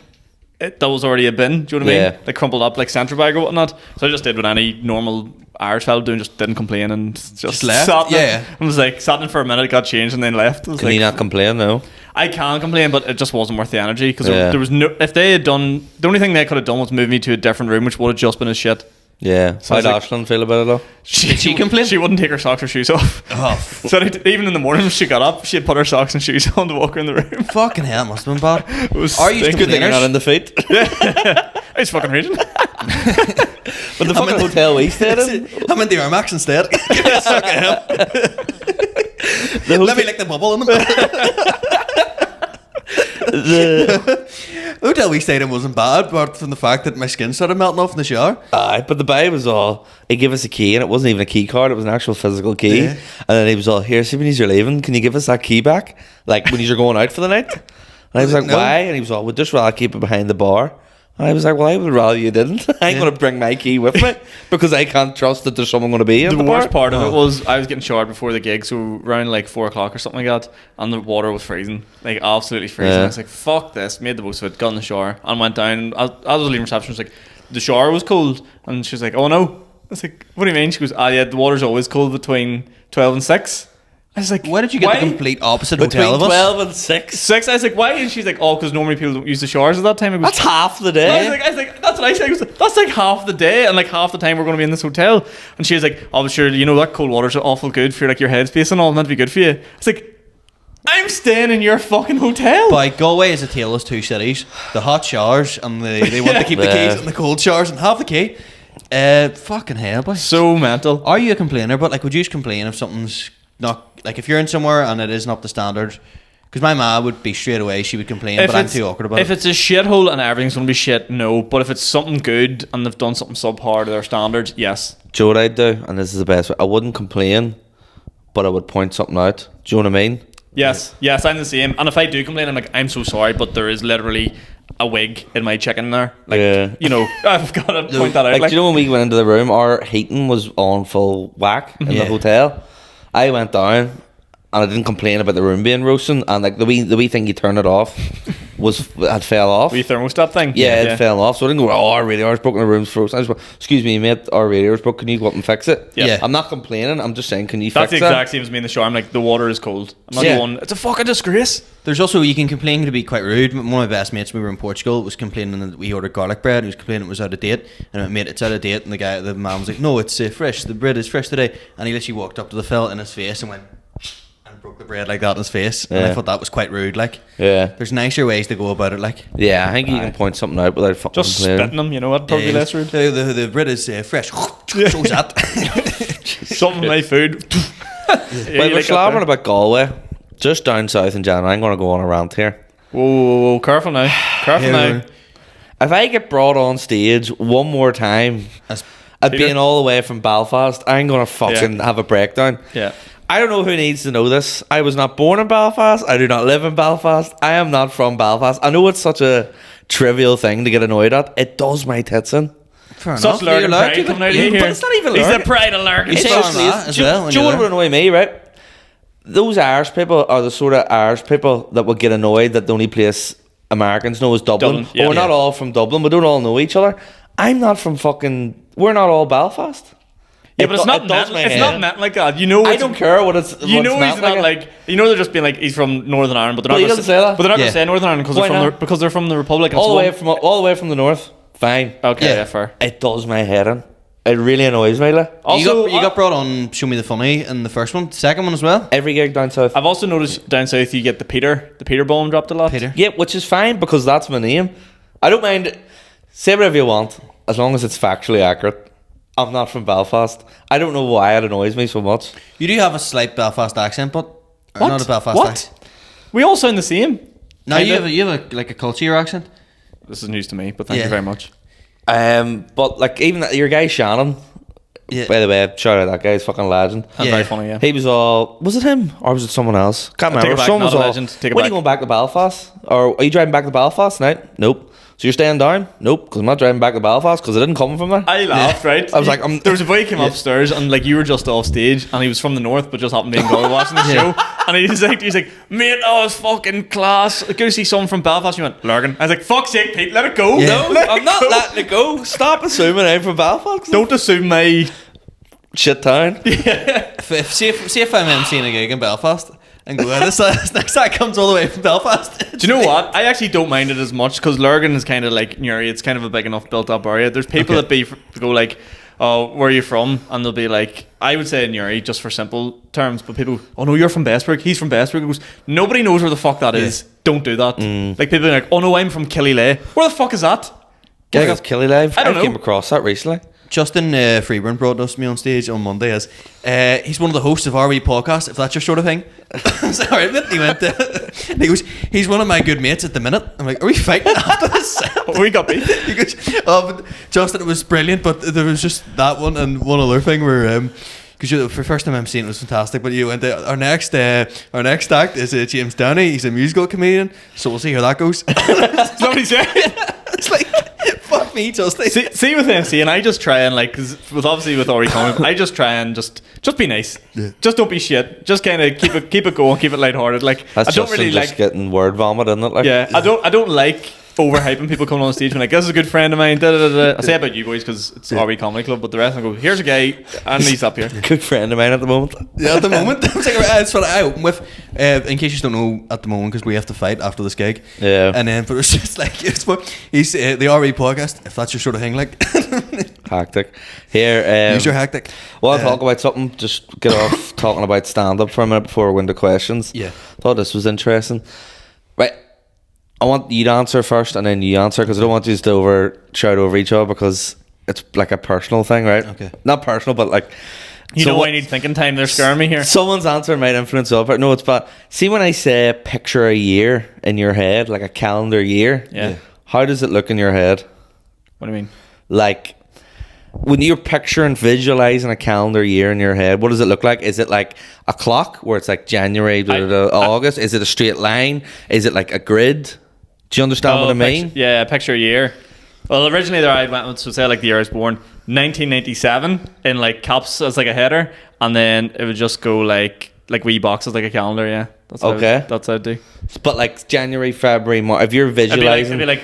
That was already a bin. Do you know what I mean? Yeah. Like crumpled up like centre bag or whatnot. So I just did what any normal Irish fella doing, just didn't complain and just left? sat in it. Yeah. And was like sat in for a minute, got changed, and then left. I was Can like, you not complain, no? I can complain, but it just wasn't worth the energy because Yeah. there was no. If they had done, the only thing they could have done was move me to a different room, which would have just been as shit. Yeah. So I How'd was like- Ashland feel about it though? Did she complain? She wouldn't take her socks or shoes off. Oh, So even in the morning when she got up, she had put her socks and shoes on to walk around the room. fucking hell, it must have been bad. It was Are you stinking. Good thing you're not in the feet. I was fucking raging. But the fucking hotel we stayed in, I'm in the Air Max instead. Give me a suck of him. Let me lick the bubble in them. the The hotel we stayed in wasn't bad, apart from the fact that my skin started melting off in the shower. but the guy was all, he gave us a key, and it wasn't even a key card, it was an actual physical key. Yeah. And then he was all, here, see when you're leaving, can you give us that key back? Like when you're going out for the night? And I was like, No. why? And he was all, we'd just rather keep it behind the bar. And I was like, well, I would rather you didn't. I ain't going to bring my key with me because I can't trust that there's someone going to be in The the worst bar. part of it was I was getting showered before the gig, so around like 4 o'clock or something like that, and the water was freezing, like absolutely freezing. Yeah. I was like, fuck this, made the most of it, got in the shower, and went down. I was leaving reception, she was like, the shower was cold, and she was like, oh no. I was like, what do you mean? She goes, yeah, the water's always cold between 12 and 6. I was like, Why did you get why? the complete opposite Between hotel of us? 12 and 6. 6? I was like, why? And she's like, oh, because normally people don't use the showers at that time. I goes, That's half the I day. was like, that's what I said. I goes, that's like half the day, and like half the time we're going to be in this hotel. And she was like, oh, but sure, you know that cold water's awful good for like your headspace and all, and that'd be good for you. It's like, I'm staying in your fucking hotel. By Galway is a tale of two cities. The hot showers and they want to keep the Yeah. keys and the cold showers and have the key. Fucking hell, boy. So mental. Are you a complainer? But like, would you just complain if something's not, like if you're in somewhere and it isn't up to standard? Because my ma would be straight away, she would complain, but I'm too awkward about if it. it's a shithole and everything's going to be shit, no. But if it's something good and they've done something subpar to their standards, yes. Do you know what I'd do? And this is the best way. I wouldn't complain, but I would point something out. Do you know what I mean? Yes, I'm the same. And if I do complain, I'm like, I'm so sorry, but there is literally a wig in my chicken there. Like, Yeah. you know, I've got to point that out. Like, do you know when we went into the room, our heating was on full whack in Yeah. the hotel. I went down and I didn't complain about the room being roasting, and like the wee thing you turn it off had fell off. wee thermostat thing. Yeah, it fell off. So I didn't go, oh, our radio's broken, the room's frozen. I just went, excuse me, mate, our radio's broke. Can you go up and fix it? Yeah. I'm not complaining. I'm just saying, can you That's fix the it? exact same as me in the shower. I'm like, the water is cold. I'm not Yeah. going, it's a fucking disgrace. There's also, you can complain to be quite rude. One of my best mates when we were in Portugal was complaining that we ordered garlic bread. He was complaining it was out of date. And I went, mate, it's out of date. And the man was like, no, it's fresh. The bread is fresh today. And he literally walked up to the fella in his face and went, and broke the bread like that in his face. And I Yeah. thought that was quite rude. Like, Yeah. there's nicer ways to go about it. Like, Yeah, I think you can point something out without fucking Just complaining. spitting them, you know, that'd probably be less rude. The bread is fresh. Shows that. Something in my food. Well, we're slamming about Galway. Just down south in Jan. I'm going to go on a rant here. Whoa, careful now. Careful now. If I get brought on stage one more time That's- at Peter? being all the way from Belfast, I'm going to fucking have a breakdown. Yeah. I don't know who needs to know this. I was not born in Belfast. I do not live in Belfast. I am not from Belfast. I know it's such a trivial thing to get annoyed at. It does my tits in. Fair Such enough. You're Lurgan allowed pride to, coming but- out of you but here. it's not even He's the Lurgan. pride of Lurgan. It's Seriously, on that as well when do you you're know what would annoy me, right? Those Irish people are the sort of Irish people that would get annoyed that the only place Americans know is Dublin. Dublin, yeah. We're not all from Dublin. We don't all know each other. I'm not from fucking... We're not all Belfast. Yeah, but it's not does meant. my It's head not in. meant like that. You know, I it's, don't care what it's. You what know, it's he's meant not like. You know, they're just being like he's from Northern Ireland, but they're Well, not he gonna doesn't say that. But they're not Yeah. gonna say Northern Ireland because Why they're from not? the Republic. And all it's the way one- from the north. Fine. Okay, Yeah. yeah, fair. It does my head in. It really annoys me. Like. Also, you got brought on Show Me the Funny in the first one, second one as well. Every gig down south. I've also noticed down south you get the Peter bomb dropped a lot. Peter. Yeah, which is fine because that's my name. I don't mind. Say whatever you want as long as it's factually accurate. I'm not from Belfast. I don't know why it annoys me so much. You do have a slight Belfast accent, but What? not a Belfast What? accent. We all sound the same. No, you have a like a culture accent. This is news to me, but thank Yeah. you very much. But like even your guy Shannon. Yeah. By the way, shout out that guy. He's a fucking legend. That's Yeah. very funny, yeah. He was all. Was it him or was it someone else? Can't Take remember. it back, Someone not was a all. legend. Take it When are back. you going back to Belfast? Or are you driving back to Belfast tonight? Nope. So you're staying down? Nope. Because I'm not driving back to Belfast because I didn't come from there. I laughed, right? I was like, there was a boy who came upstairs and like you were just off stage and he was from the north but just happened to be in Galway watching the show and he's like, mate, that was fucking class. Go to see someone from Belfast. You went, Lurgan. I was like, fuck's sake, Pete, let it go. Yeah. No, Let I'm it not go. letting it go. Stop assuming I'm from Belfast. Don't assume my. Shit town. See if I'm emceeing a gig in Belfast and go, this next act comes all the way from Belfast. Do you know what? I actually don't mind it as much because Lurgan is kind of like Newry. It's kind of a big enough built up area. There's people that go like, oh, where are you from? And they'll be like, I would say Newry just for simple terms, but people, oh no, you're from Bestburg. He's from Bestburg. He goes, nobody knows where the fuck that is. Don't do that. Like people are like, oh no, I'm from Killylay. Where the fuck is that? Get off Killy Live. I don't know. came across that recently. Justin Freeburn brought us me on stage on Monday as he's one of the hosts of our wee podcast, if that's your sort of thing. Sorry, he went he goes, he's one of my good mates at the minute. I'm like, are we fighting after this? We got beat. He goes, oh, but Justin, it was brilliant, but there was just that one and one other thing where because for the first time I'm seeing it was fantastic, but you went our next act is James Downey. He's a musical comedian, so we'll see how that goes. Somebody said. It's like, fuck me, Justin. See with MC, and I just try and like, cause with Ori Comic, I just try and just be nice. Yeah. Just don't be shit. Just kind of keep it going, keep it lighthearted. Like That's I don't Justin really just like. getting word vomit, isn't it? Like, Yeah, I don't like overhyping people coming on stage and like, this is a good friend of mine. Da, da, da, da. I say about you boys because it's RB Comedy Club, but the rest I go, here's a guy and he's up here. good friend of mine at the moment. Yeah, at the moment, I was like, that's what I open with. In case you don't know, at the moment, because we have to fight after this gig. Yeah. And then, but it's just like, he's the RE podcast, if that's your sort of thing, like. Hectic. Here, Use your hectic. Well, talk about something. Just get off talking about stand up for a minute before we go into questions. Yeah. Thought this was interesting. Right. I want you to answer first and then you answer because I don't want you to shout over each other because it's like a personal thing, right? Okay. Not personal, but like. You know I need thinking time. They're scaring me here. Someone's answer might influence over. No, it's bad. See, when I say picture a year in your head, like a calendar year, Yeah. how does it look in your head? What do you mean? Like, when you're picturing, visualizing a calendar year in your head, what does it look like? Is it like a clock where it's like January to August? Is it a straight line? Is it like a grid? Do you understand what I mean? Yeah, picture a year. Well, originally there I went with, so say like the year I was born, 1997 in like caps as like a header, and then it would just go like wee boxes like a calendar. Yeah, that's what that's what I'd do. But like January, February, March. If you're visualizing, It'd be like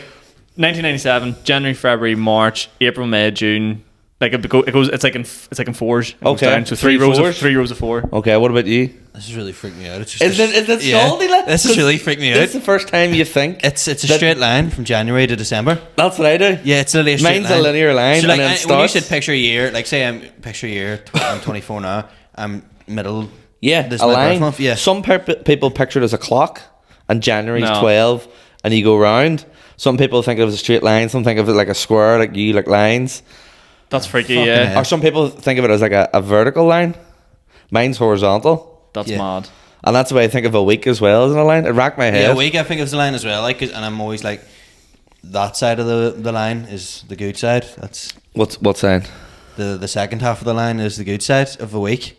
1997, January, February, March, April, May, June. Like it goes. It's like in fours. It goes Okay. down. So Three fours? three rows of four. okay. What about you? This is really freaking me out. It's just Is it scaldy? Like? This is really freaking me out. This is the first time you think It's a straight line from January to December. That's what I do. Yeah, it's literally a straight Mine's line. a linear line, So like, and then when you starts. said picture a year, like say I'm picture a year, I'm 24 now. I'm middle. Yeah, This a is my birth line. month, yeah. Some people picture it as a clock, and January's No. 12, and you go round. Some people think of it as a straight line. Some think of it like a square, like you like lines. That's freaky. Fucking Yeah, hell. Or some people think of it as like a vertical line. Mine's horizontal, that's Yeah. mad. and that's the way I think of a week as well as a line. It racked my head. Yeah, a week I think of the line as well. Like, and I'm always like, that side of the line is the good side. That's What sign? the second half of the line is the good side of a week.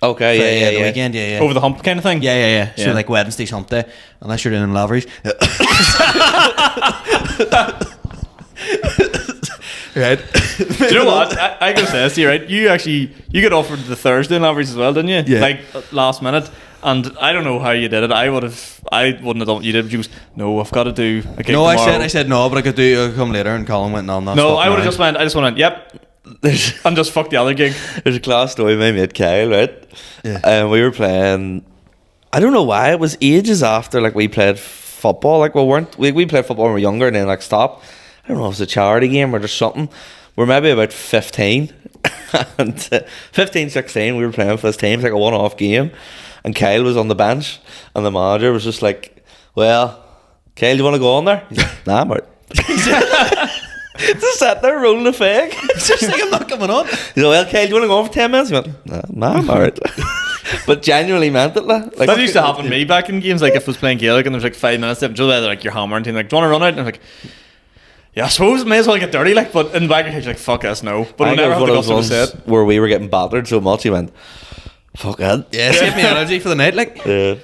Okay, For, the yeah. weekend, yeah. Over the hump kind of thing. Yeah. So Yeah. like Wednesday's hump day, unless you're doing in Lavery's. Right. Do you know what? I gotta say this to you, right? You get offered the Thursday Lavery's as well, didn't you? Yeah. Like last minute. And I don't know how you did it. I wouldn't have done what you did. You was, no, I've got to do a gig No, tomorrow. I said no, but I could do come later. And Colin went, no, I'm not. No, stopping I would have around." just went, yep, and just fuck the other gig. There's a class story with my mate Kyle, right? Yeah. And we were playing. I don't know why it was ages after like we played football. Like we played football when we were younger and then like stopped. I don't know if it was a charity game or just something. We're maybe about 15. And 15, 16, we were playing for this team. It's like a one-off game. And Kyle was on the bench. And the manager was just like, well, Kyle, do you want to go on there? He's like, nah, I'm out. Just sat there rolling a fag. Just like, I'm not coming on. He's like, well, Kyle, do you want to go on for 10 minutes? He went, nah, I'm alright. But genuinely meant it. Like, That used to happen to me back in games. Like if I was playing Gaelic and there was like 5 minutes left, just like you're hammering team, like, do you want to run out? And I'm like, yeah, I suppose may as well get dirty. Like, but in the back of your head, you're like, fuck us, no. But I we think never it have was the one gusto of to those say ones it. where we were getting battered so much, he went, fuck it. Yeah, save me energy for the night. Like, Yeah.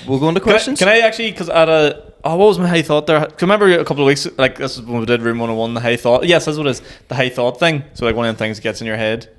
we'll go on to questions. Can I actually, because I had what was my high thought there? Can I remember a couple of weeks, like this is when we did Room 101, the high thought. Yes, that's what it is, the high thought thing. So like one of the things that gets in your head.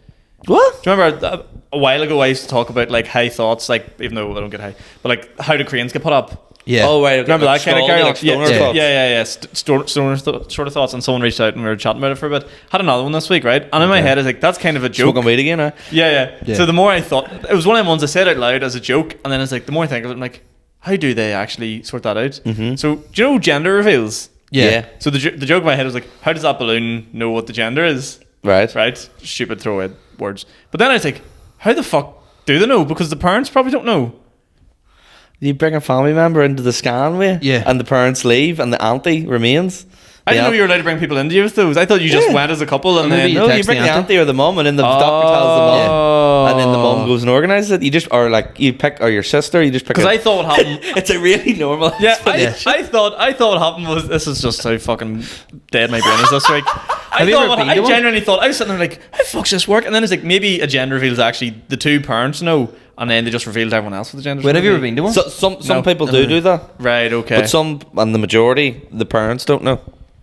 What? Do you remember a while ago I used to talk about like high thoughts, like even though I don't get high, but like how do cranes get put up? Yeah. Oh, right. Okay. Remember that kind of carry on? like stoner yeah, thoughts. yeah. Stoner sort of thoughts, and someone reached out and we were chatting about it for a bit. Had another one this week, right? And in my head, I was like, that's kind of a joke. Smoking weed again, huh? Yeah. Yeah. So the more I thought, it was one of the ones I said out loud as a joke, and then it's like the more I think of it, I'm like, how do they actually sort that out? Mm-hmm. So do you know gender reveals? Yeah. So the joke in my head was like, how does that balloon know what the gender is? Right. Right? Stupid throwaway words. But then I was like, how the fuck do they know? Because the parents probably don't know. You bring a family member into the scan with, Yeah. and the parents leave, and the auntie remains. I didn't know you were allowed to bring people into you with those. I thought you just Yeah. went as a couple and Maybe then... you No, you text bring the the auntie. auntie or the mum, and then the doctor tells the mum, Oh. and then the mum goes and organises it. You just, or like you pick, or your sister, you just pick. Because I thought what happened... it's a really normal. Yeah, I thought what happened was, this is just how fucking dead my brain is this week. I genuinely thought, I was sitting there like, how the fuck's this work? And then it's like, maybe a gender reveal is actually the two parents know, and then they just revealed to everyone else what the gender. Where have you ever been to one? So, some No. people do that, Right, okay. but some, and the majority, the parents don't know.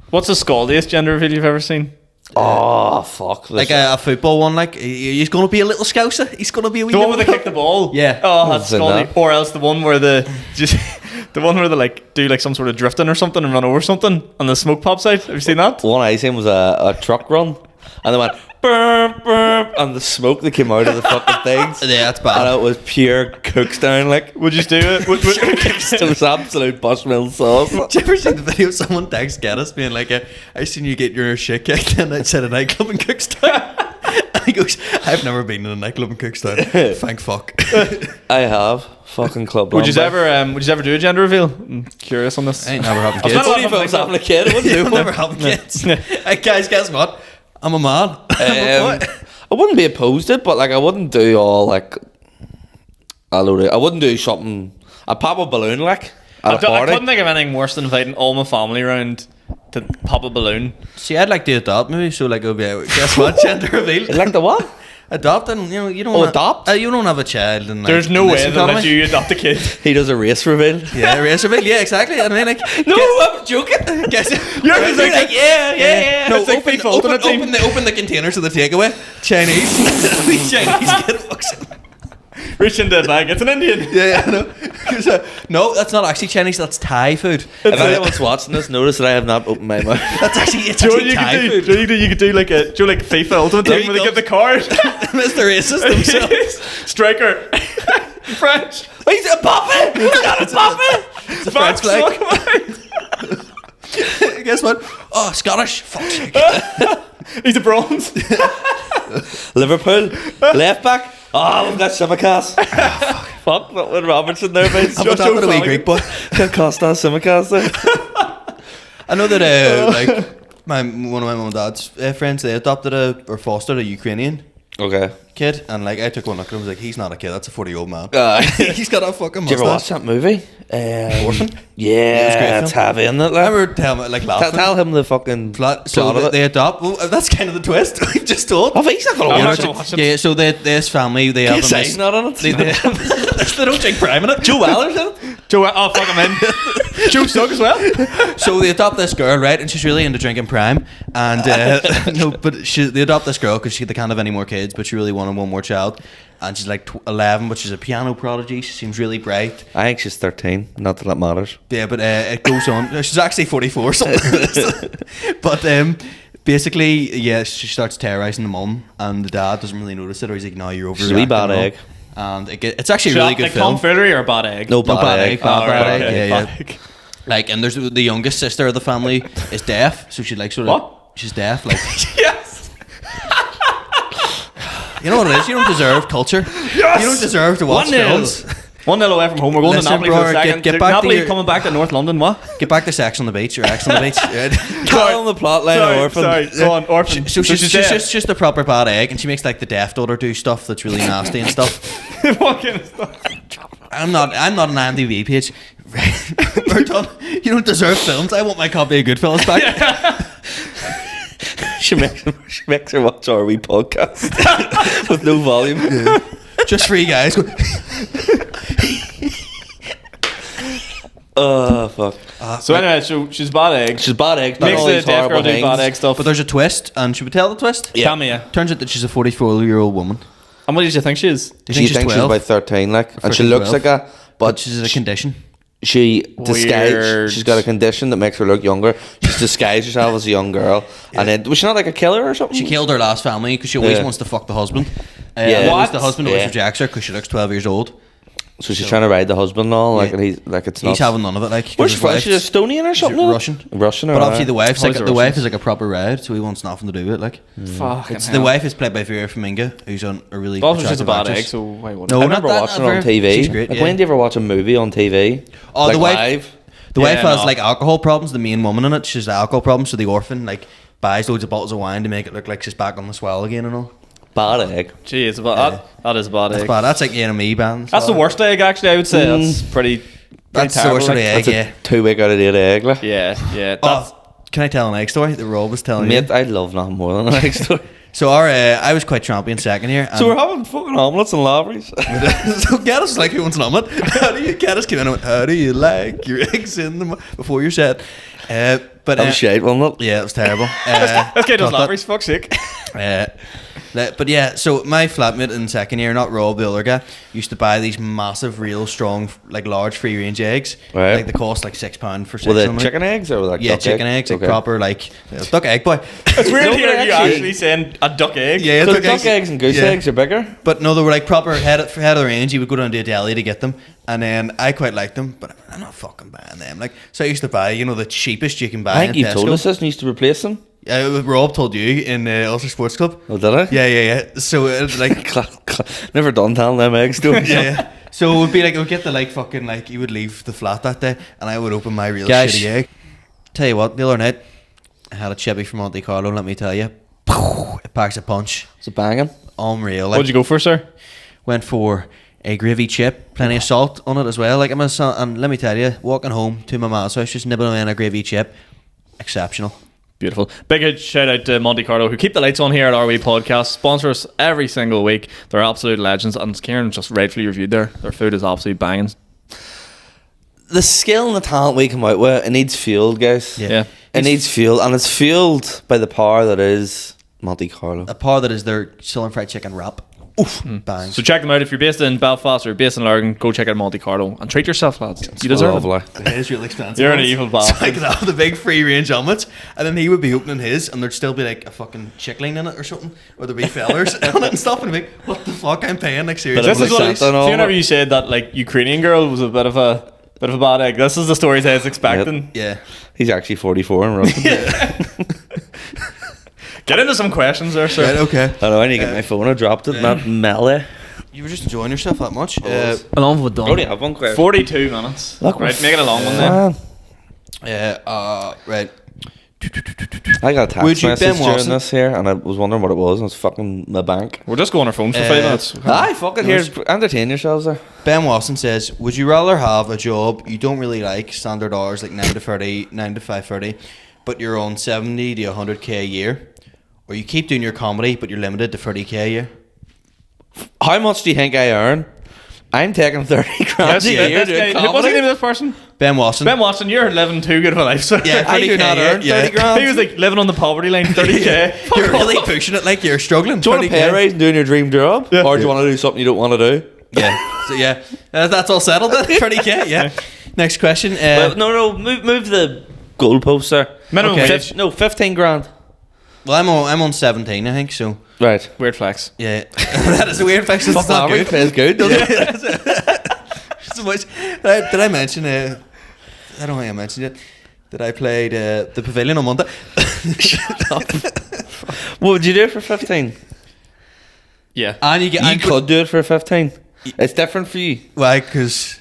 What's the scaldiest gender reveal you've ever seen? Oh fuck! Like a football one, like he's going to be a little scouser. He's going to be a wee The one where they Liverpool. kick the ball? Yeah. Oh, that's Seen scaldy. that. Or else the one where the like do like some sort of drifting or something and run over something and the smoke pops out. Have you seen that? One I seen was a truck run, and they went burp burp, and the smoke that came out of the fucking things. Yeah, that's And bad. it was pure Cookstown, like. Would you do it? It was absolute bushmill sauce. Did you ever see the video of someone text Geddes being like, I seen you get your shit kicked in outside a nightclub in Cookstown? And he goes, I've never been in a nightclub in Cookstown. Thank fuck. I have fucking club. Would you Lambert. ever do a gender reveal? I'm curious on this. I ain't never having I've kids. not- Only if I was having a kid, I wouldn't do I'm one. never having kids. Hey guys, guess what? I'm a man. I'm a boy. I wouldn't be opposed to it, but like I wouldn't do all like I wouldn't do something. I'd pop a balloon like at a I party. couldn't think of anything worse than inviting all my family around to pop a balloon. See, I'd like to adopt maybe, so like, it'll be, guess what? Gender reveal. Like the what? Adopt, and you don't Oh, wanna- adopt? You don't have a child, and like, There's no in way this they'll let economy. you adopt a kid. He does a race reveal. Yeah, race reveal. Yeah, exactly. I mean, like, No, I'm joking. guess You're just like, yeah. No, It's like open, FIFA Ultimate Team. open the containers of the takeaway. Chinese. Chinese kid walks in. Reach into the bag. It's an Indian. Yeah, I know. 'Cause, no, that's not actually Chinese. That's Thai food. If anyone's watching this, notice that I have not opened my mouth. That's actually it's Do you know what actually you Thai could do? food. Do you know what you could do? You could do like a FIFA Ultimate There Team where you they go. get the card. Mr. Racist himself. Striker. French. He's a puppet. He's got a puppet. It's a French flag. flag. Guess what? Oh, Scottish. Fuck's sake. He's a bronze. Liverpool left back. Oh, we've got Simicast. Fuck, that with Robertson there, mate. I'm on top of the wee Greek boy. Got Costa Simicast there. I know that like one of my mum and dad's friends, they adopted or fostered a Ukrainian Okay. kid, and like I took one look at him, I was like, he's not a kid, that's a 40-year-old man. He's got a fucking Did you ever watch mustache. that movie? Orphan? Yeah, was a great it's film. heavy, isn't it? I Like? remember telling like laughing. Tell him the fucking So plot of it. they adopt. Well, that's kind of the twist we've just told. Oh, he's not gonna I'm watch not it. gonna watch it. Yeah, so this family, they have Yes, a he's not on it. they don't take prime in it. Joe Weller's in it. Joe, oh fuck him in. Joe Sugg as well. So they adopt this girl, right? And she's really into drinking prime. And no, but they adopt this girl because they can't have any more kids, but she really wanted one more child. And she's like 11, but she's a piano prodigy. She seems really bright. I think she's 13. Not that matters. Yeah, but it goes on. She's actually 44 or something. But basically, yeah, she starts terrorising the mum, and the dad doesn't really notice it, or he's like, no, you're overreacting. She's a wee bad and all. egg. And it's actually a really good like film. tomfoolery or bad egg? No, bad egg. Bad egg, okay, yeah, bad egg. Like, and there's the youngest sister of the family is deaf, so she like sort of What? she's deaf, like Yes. You know what it is? You don't deserve culture. Yes! You don't deserve to watch 1-0. films. 1-0 away from home. We're going Listen, to Napoli for brother, a second. get back to Napoli your- coming back to North London, what? Get back to Sex on the Beach or X on the Beach. Tell on the plot line, Orphan. Sorry, go on, Orphan. So she's dead. just a proper bad egg, and she makes like the deaf daughter do stuff that's really nasty and stuff. What kind of stuff? I'm not an IMDb page. Berton, you don't deserve films. I want my copy of Goodfellas back. She makes her watch our wee podcast with no volume. Yeah. Just for you guys. Oh fuck. So anyway, so she's bad egg. She's bad egg. Makes all the these deaf girl horrible do things. bad egg stuff. But there's a twist, and should we tell the twist? Yeah. Tell me, yeah. Turns out that she's a 44-year-old woman. And what did you think she is? Do you She thinks she's 12? about 13, like, and she Freaking looks 12. like a. But She's in a condition. she disguised. Weird. She's got a condition that makes her look younger. She's disguised herself as a young girl, and then was she not like a killer or something? She killed her last family because she always Yeah. wants to fuck the husband. Yeah. And always What? the husband always Yeah. rejects her because she looks 12 years old. So she's trying to ride the husband and all, like, Yeah. and he's like, it's not. He's having none of it. Like, 'cause Where's she his from? wife's- She's Estonian or something? Russian. Russian, But obviously the wife's like Always the the wife Russians. is like a proper ride, so he wants nothing to do with it. Like, Fucking it's hell. the wife is played by Vera Farmiga, who's on a really. Also, she's a attractive bad actress. egg, so why would No, I not remember that, watching not it on Vera. TV. She's great, Like, yeah. when do you ever watch a movie on TV? Oh, like the wife. live? The wife Yeah, has no. like alcohol problems. The main woman in it, she's the alcohol problem. So the orphan like buys loads of bottles of wine to make it look like she's back on the swell again and all. Bad egg. Gee, it's about that is a bad That's egg. bad. That's like enemy band. That's the worst egg, actually. I would say that's pretty. That's the terrible, worst of the like. egg. That's Yeah. a 2 week out of date egg, like. Yeah, yeah. That's, Oh, can I tell an egg story that Rob was telling you? Mate, I love nothing more than an egg story. So our I was quite trampy in second year. So we're having fucking omelets and laveries. So Gaddis was like, who wants an omelette? Gaddis came in and went, how do you like your eggs in the before you're set? But That was shite, wasn't it? yeah, it was terrible. this guy does thought that- laveries, fuck's sake. But yeah, so my flatmate in second year, not Rob, the other guy, used to buy these massive, real strong, like large free range eggs. Right. Like they cost like £6 for 6 Were of they them. chicken eggs or like Yeah, duck chicken eggs, like Okay. proper, like duck egg boy. It's weird No, to hear but you actually- actually saying a duck egg. Yeah, So duck eggs and goose yeah. eggs are bigger. But no, they were like proper head of the range. You would go down to a deli to get them, and then I quite liked them, but I'm not fucking buying them. Like, so I used to buy, the cheapest you can buy. I think in you've told Tesco. us this and used to replace them. Rob told you in Ulster Sports Club. Oh, did I? Yeah. So like, Never done telling them egg stories. yeah. So it would be like, I would get the like fucking like, you would leave the flat that day, and I would open my real Guys. shitty egg. Tell you what, the other night I had a chippy from Monte Carlo. Let me tell you, it packs a punch. It's a banging. Unreal. What'd you go for, sir? Went for a gravy chip, plenty of salt on it as well. Like and let me tell you, walking home to my ma's house, just nibbling on a gravy chip, exceptional. Beautiful. Big shout out to Monte Carlo, who keep the lights on here at RW Podcast. Sponsor us every single week. They're absolute legends, and Kieran just rightfully reviewed their food is absolutely banging. The skill and the talent we come out with, it needs fueled, guys. Yeah. It needs fuel, and it's fueled by the power that is Monte Carlo. A par that is their southern fried chicken wrap. Oof, bang. So check them out if you're based in Belfast or based in Lurgan. Go check out Monte Carlo and treat yourself, lads. You deserve it. Lovely. It is really expensive. You're an evil So I bastard. could have the big free range omelets, and then he would be opening his, and there'd still be like a fucking chickling in it or something, or there'd be fellers on it and stuff, and I'd be like, what the fuck, I'm paying, like, seriously. Bit of This is what placenta and all see, whenever that. you said that like Ukrainian girl was a bit of a bad egg. This is the stories I was expecting. Yeah. He's actually 44 in Russian. Get into some questions there, sir. Right, okay. I know, I need to get my phone. I dropped it. Not melee. You were just enjoying yourself that much? Along with I only have one question. 42 minutes. Look, Right, make it a long one then. Right. I got a Would text you, message Ben during Watson? this here, and I was wondering what it was, and it's fucking my bank. We're just going on our phones for 5 minutes. Aye, fuck it. Here, entertain yourselves there. Ben Watson says, would you rather have a job you don't really like, standard hours like 9 to 30, 9 to 5:30, but you're on 70 to 100k a year, or you keep doing your comedy but you're limited to 30k a year? How much do you think I earn? I'm taking 30 grand Yes, a yeah, year this doing guy, what's the name comedy. of this person? Ben Watson. Ben Watson, you're living too good of a life, sir. Yeah, I do 30K, not earn 30 grand. He was like living on the poverty line, 30k. You're really pushing it like you're struggling. Do you want a 30K. pay raise and doing your dream job? Yeah. Or do you want to do something you don't want to do? Yeah. So yeah, that's all settled then. 30k. Yeah. Next question. Well, no, move the goalpost, sir. Minimum Okay. wage. 15 grand. Well, I'm on 17, I think. So Right. Weird flex. yeah, that is a weird flex. It's Fuck not that, good. pays good, doesn't it? So much. Did I mention? I don't think I mentioned it. That I played the Pavilion on Monday. What would you do for 15? Yeah. And you get You could do it for 15. It's different for you. why? Because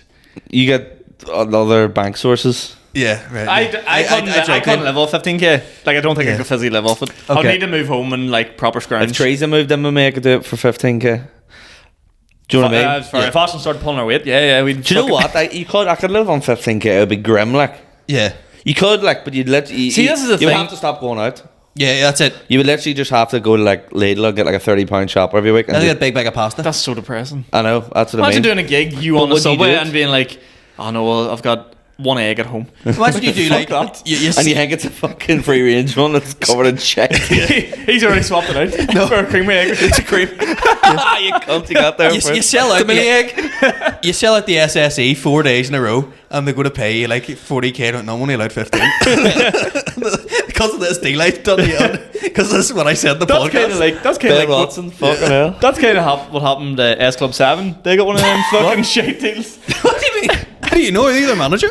You get other bank sources. yeah, right. I couldn't live off 15k. Like, I don't think I Yeah. could physically live off it. I'd Okay. need to move home and like proper If scrounge. Teresa moved in with me, I could do it for 15k. Do you know what I mean? If Austin started pulling our weight, yeah, we'd. Do you know what? I could live on 15k. It would be grim, like. Yeah, You could, like, but you'd literally. See, this is the you thing. would have to stop going out. yeah, that's it. You would literally just have to go to like Lidl and get like a £30 shopper every week. And I think just- a big bag of pasta. That's so depressing. I know, that's what I Imagine mean. doing a gig, you But on the would you do subway, it? and being like, "Oh no, well, I've got one egg at home." Imagine you do like that. you And you think it's a fucking free range one that's covered in shit. He's already swapped it out for a creamy egg. It's a cream. You cunt, you got there you first. sell out you sell at the SSE 4 days in a row, and they're going to pay you like 40k. No, I'm only allowed 15 because of this deal I've done. Because this is what I said in the That's podcast. kind of like Ben Watson, fucking hell. That's kind of what happened to S Club 7. They got one of them fucking shit deals. What do you mean? How do you know? Are you their manager?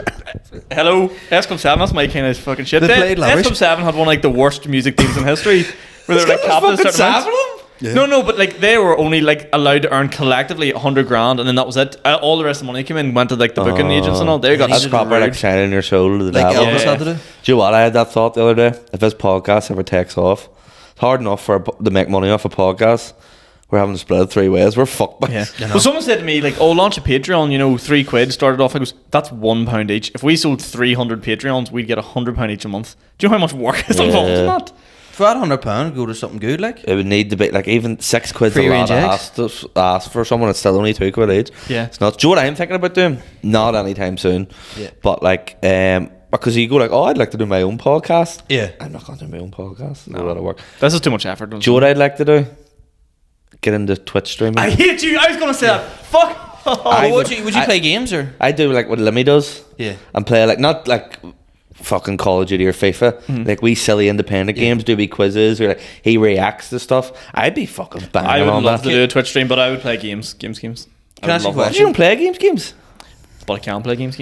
Hello, S Club 7. That's my kind of fucking shit. They played S lavish. Club 7 had one of like the worst music deals in history, where they were like capped at a fucking certain amount. seven of them? Yeah. No, but like they were only like allowed to earn collectively 100 grand, and then that was it. All the rest of the money came in, went to like the booking agents and all. They got That's Needed proper a like road. shining your soul to the Like devil. Elvis Yeah. had to do. Do you know what? I had that thought the other day. If this podcast ever takes off, it's hard enough to make money off a podcast. We're having to split it 3 ways. We're fucked by Yeah. You know. Well, someone said to me, like, "Oh, launch a Patreon, £3 started off." I goes, "That's £1 each. If we sold 300 Patreons, we'd get £100 each a month. Do you know how much work is involved in that?" For that £100, go to something good like. It would need to be like even £6 Free a lot range to eggs. ask for someone. It's still only £2 each. Yeah. It's not. Do you know what I'm thinking about doing? Not anytime soon. Yeah. But like, because you go like, oh, I'd like to do my own podcast. Yeah. I'm not going to do my own podcast. No, a lot of work. This is too much effort. Do you know what I'd like to do? Get into Twitch streaming. I hate you. I was gonna say that. Fuck. Would you play games or? I do like what Limmy does. Yeah. And play like not like fucking Call of Duty or FIFA. Like we silly independent games, do be quizzes or like he reacts to stuff. I'd be fucking banging I would on love that. to do a Twitch stream, but I would play games. I Can I would ask you a love that. question? You don't play games. But I can play games.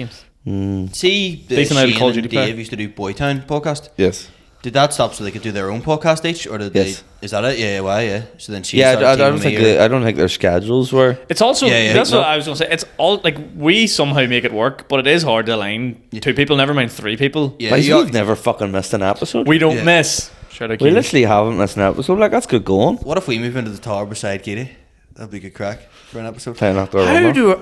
See, Decent out of Shane Call of and Duty player. Dave used to do Boytown podcast. Yes. Did that stop so they could do their own podcast each, or did Yes. they? Is that it? Yeah, why? Yeah. So then she. Yeah, started I don't teaming think me, or- I don't think their schedules were. It's also Yeah, that's no. what I was gonna say. It's all like we somehow make it work, but it is hard to align 2 people. Never mind 3 people. Yeah, Like, you we've never fucking missed an episode. We don't Yeah. miss. Shout out We Keith. literally haven't missed an episode. Like that's good going. What if we move into the tower beside Katie? That'd be good crack for an episode. Playing after a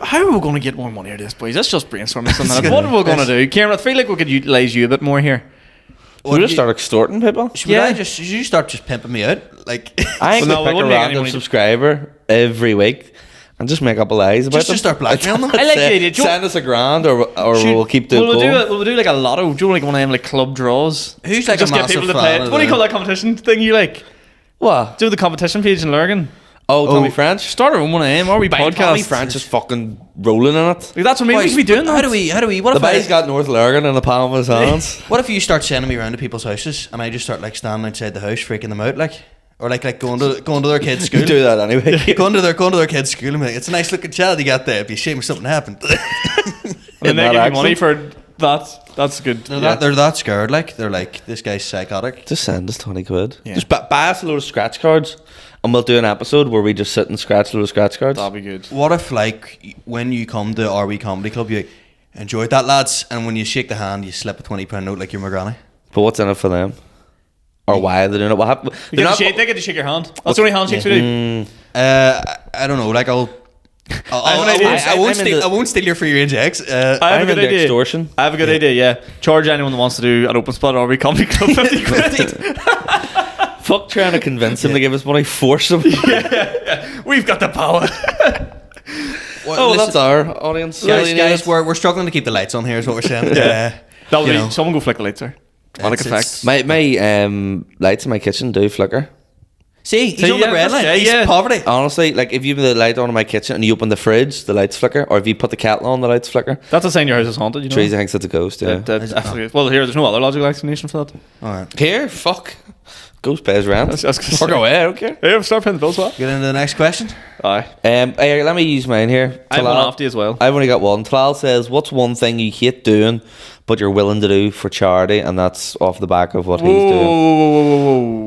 How are we going to get more money out of this, boys? Let's just brainstorm this a minute. good. What are we going to do? Kieran, I feel like we could utilise you a bit more here. We'll just start extorting people. Should Yeah. should you start just pimping me out? Like, I ain't Well, no, gonna we pick a wouldn't make any random money. subscriber every week and just make up lies about Just them. start blackmailing them. I like the idea. Send us $1,000 or we'll keep doing We'll it. do like a lotto. Do you want like one of them like club draws? Who's like just a get massive people to fan play. of What do you the- call that competition thing you like? What? Do the competition page in Lurgan. Oh, Tommy French? Start our own one of them. Or we podcast. Tommy French is fucking rolling in it. Like, that's what we Boys, should be doing. How That. do we? What The if I? guy's got North Lurgan in the palm of his hands. What if you start sending me around to people's houses and I just start like standing outside the house freaking them out, like, or like going to their kids' school. You do that anyway. Going to their kids' school and be like, it's a nice looking child you got there. It'd be a shame if something happened. And they that give you accent? money for that. That's good. They're that scared. Like they're like, this guy's psychotic. Just send us £20. Yeah. Just buy us a load of scratch cards and we'll do an episode where we just sit and scratch a load of scratch cards. That'd be good. What if like when you come to RW Comedy Club, you enjoyed that, lads, and when you shake the hand, you slip a £20 note like you're my granny. But what's in it for them? Or why are they doing it? What happened? They get to shake your hand. That's the only handshakes we do. I don't know. Like I have an idea. I won't steal your free range eggs. I have I'm a good into idea. extortion. I have a good idea. Yeah, charge anyone that wants to do an open spot or Comedy Club 50 quid. Fuck trying to convince him to give us money. Force him. We've got the power. Oh, listen, that's our audience. guys, we're struggling to keep the lights on here. Is what we're saying. That'll You be know. someone go flick the lights there. Automatic It's- effect. My lights in my kitchen do flicker. See, he's See, on the yeah, red that's- line. yeah, He's yeah. poverty. Honestly, like if you put the light on in my kitchen and you open the fridge, the lights flicker. Or if you put the kettle on, the lights flicker. That's a sign your house is haunted. You know. Teresa thinks it's a ghost. Yeah. Well, here there's no other logical explanation for that. All right. Here, fuck. Ghost pays rent. That's Fuck away. I don't care. Yeah, start paying the bills. What? Get into the next question. Aye. Hey, let me use mine here. I have one Talal- after you as well. I've only got one. Talal says, "What's one thing you hate doing, but you're willing to do for charity?" And that's off the back of what he's doing.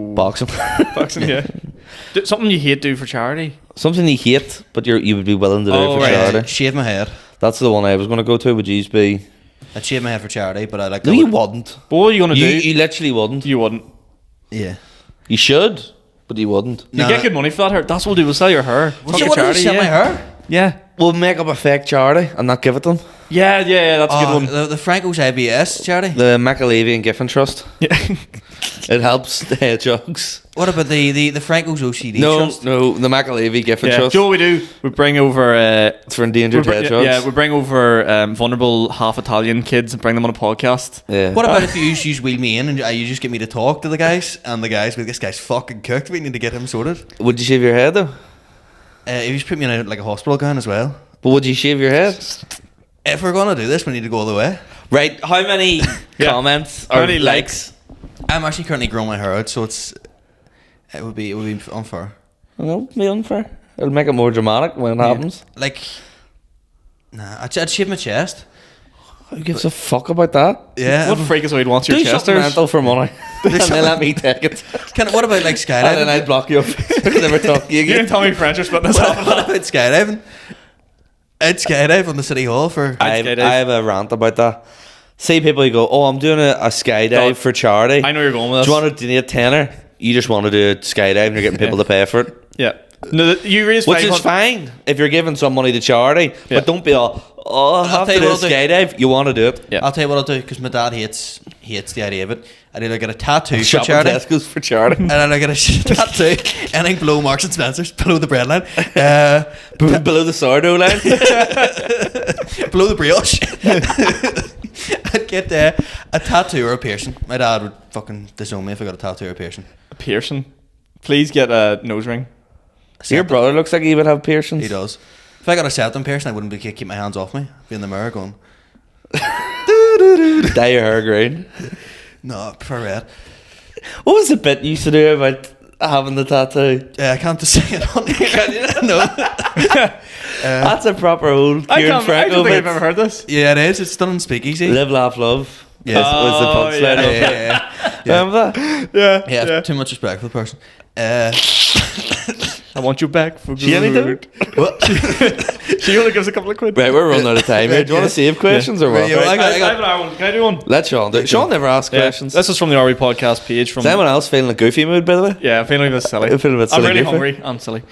Whoa. Boxing. Boxing, yeah. Something you hate do for charity. Something you hate, but you would be willing to do Oh, for right. charity. Shave my head. That's the one I was going to go to. Would you be? I'd shave my head for charity, but I like. No, you wouldn't. But what are you gonna do? You literally wouldn't. You wouldn't. Yeah. You should, but you wouldn't. You get good money for that hair. That's what we'll do. We'll sell your hair. Fuck So your what do we charity, sell my yeah. hair? Yeah. We'll make up a fake charity and not give it them. Yeah. That's a good one. The Franco's IBS charity. The McAleavey and Giffen Trust. Yeah. It helps the hedgehogs. What about the Franco's OCD No, trust? no, the McAleavey Giffen Yeah. Trust. Do you know what we do? We bring over. It's for endangered hedgehogs. Yeah, we bring over vulnerable half Italian kids and bring them on a podcast. Yeah. What about if you just wheel me in and you just get me to talk to the guys, and the guys, this guy's fucking cooked. We need to get him sorted. Would you shave your head though? If you just put me in a hospital gown as well. But would you shave your head? If we're gonna do this, we need to go all the way. Right. How many Yeah. comments How or many likes? I'm actually currently growing my hair out, so it would be unfair. No, be unfair. It'll make it more dramatic when it happens. Like, nah, I'd shave my chest. Who gives a fuck about that? Yeah. What freakazoid wants your Do chest something hairs? mental for money, and then let me take it. What about like And then skydiving? I'd block you. I never talk to you You again. and Tommy French are splitting this What off. about skydiving? I'd skydive on the city hall for. I skydive. have a rant about that. See people who go, oh, I'm doing a skydive Dog. for charity. I know you're going with Do this. you want to donate tenner? You just want to do a skydive and you're getting people to pay for it. Yeah. No, you raise Which is 500 fine if you're giving some money to charity. Yeah. But don't be all, oh, I have tell to you do a what I'll do. skydive. You want to do it. Yeah. I'll tell you what I'll do, because my dad hates the idea of it. I'd either get a tattoo for Shop at charity, Tesco's for charity. and then I get a tattoo, anything below Marks and Spencer's, below the bread line, Below the sourdough line. below the brioche. I'd get a tattoo or a piercing. My dad would fucking disown me if I got a tattoo or a piercing. Pearson. Please get a nose ring. Your brother looks like he would have piercings. He does. If I got a septum piercing, I wouldn't be keep my hands off me. Be in the mirror going, Dye your hair green. no, I prefer red. What was the bit you used to do about having the tattoo? I can't just say it on here. Can you? No. That's a proper old I Ciaran don't Franco think I've bit. ever heard this. Yeah, it is. It's done in Speakeasy. Live, laugh, love. Yes. Was the Oh, punchline yeah. of it. Yeah. Remember that? Yeah. Yeah, too much respect for the person. I want you back for She any do? good. She only gives a couple of quid. Right, we're running out of time here. Do you want to save questions or what? Right, yeah, well, I I got- have an hour one. Can I do one? Let Sean do it. Sean never asks Yeah. questions. This is from the RE podcast page. From Is anyone else feeling a goofy mood, by the way? Yeah, I'm feeling a bit silly. I'm feeling a bit I'm silly really goofy. hungry. I'm silly.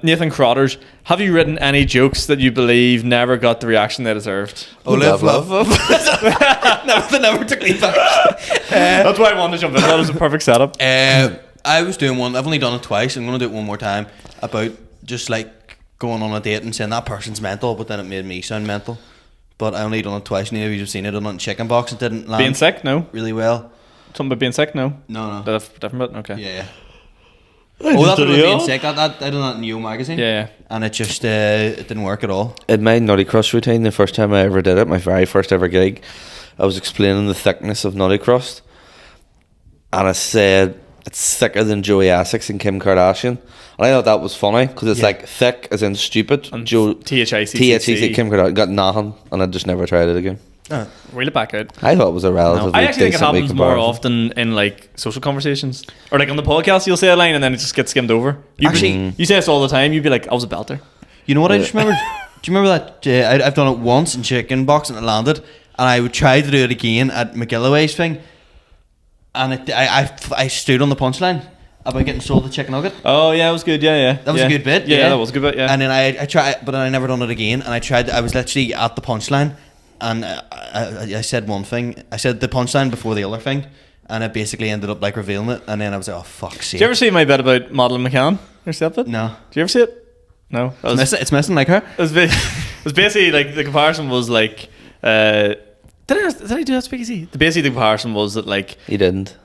Nathan Crotters, have you written any jokes that you believe never got the reaction they deserved? Oh, live, love. They never took me back. That's why I wanted to jump in. That was a perfect setup. I was doing one. I've only done it twice. I'm going to do it one more time. About just like going on a date and saying that person's mental, but then it made me sound mental. But I only done it twice. Neither of you have seen it. Done it in Chicken Box. It didn't land Being sick? No. really well. Something about being sick? No. No. Different bit? Okay. Yeah. I Oh, just that's did what it being all. sick. I done that in Neo magazine. Yeah. And it just it didn't work at all. In my Nutty Crust routine, the first time I ever did it, my very first ever gig, I was explaining the thickness of Nutty Crust. And I said, it's thicker than Joey Essex and Kim Kardashian. And I thought that was funny, because it's like thick as in stupid. And Joe THICC. Kim Kardashian got nothing, and I just never tried it again. Reel it back out. I thought it was a relatively I actually think it decent happens week more comparison. often in like social conversations, or like on the podcast. You'll say a line and then it just gets skimmed over. You say this all the time. You'd be like, "I was a belter." You know what I just remembered? Do you remember that? I've done it once in Chicken Box and it landed, and I would try to do it again at McAleavey's thing, and I stood on the punchline about getting sold the chicken nugget. Oh yeah, it was good. Yeah. That was a good bit. Yeah, that was a good bit. Yeah. And then I tried, but then I never done it again. And I was literally at the punchline, and I said one thing. I said the punchline before the other thing, and it basically ended up like revealing it. And then I was like, oh fuck's sake. Did you ever see my bit about Madeline McCann? You see that bit? No. Did you ever see it? No. That was, It's missing like her. it was basically like the comparison was like. Did I do that speakeasy? Basically, the comparison was that like He didn't.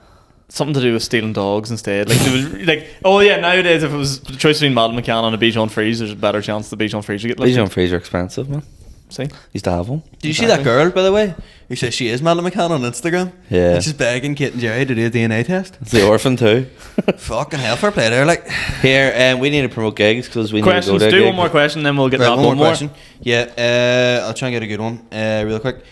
something to do with stealing dogs instead. Like there was like, oh yeah, nowadays if it was the choice between Madeline McCann and a Bijan Freeze, there's a better chance the Bijan Freeze would get lifted. Bijan Freeze are expensive, man. See? Used to have one. Did you see that girl, by the way, who says she is Madeline McCann on Instagram? Yeah. And she's begging Kate and Jerry to do a DNA test. It's the orphan too. Fucking hell, fair play there. Like, Here, we need to promote gigs because we Questions. need to go to a Do gig. one more question, then we'll get right, that one more more. question. Yeah, I'll try and get a good one real quick.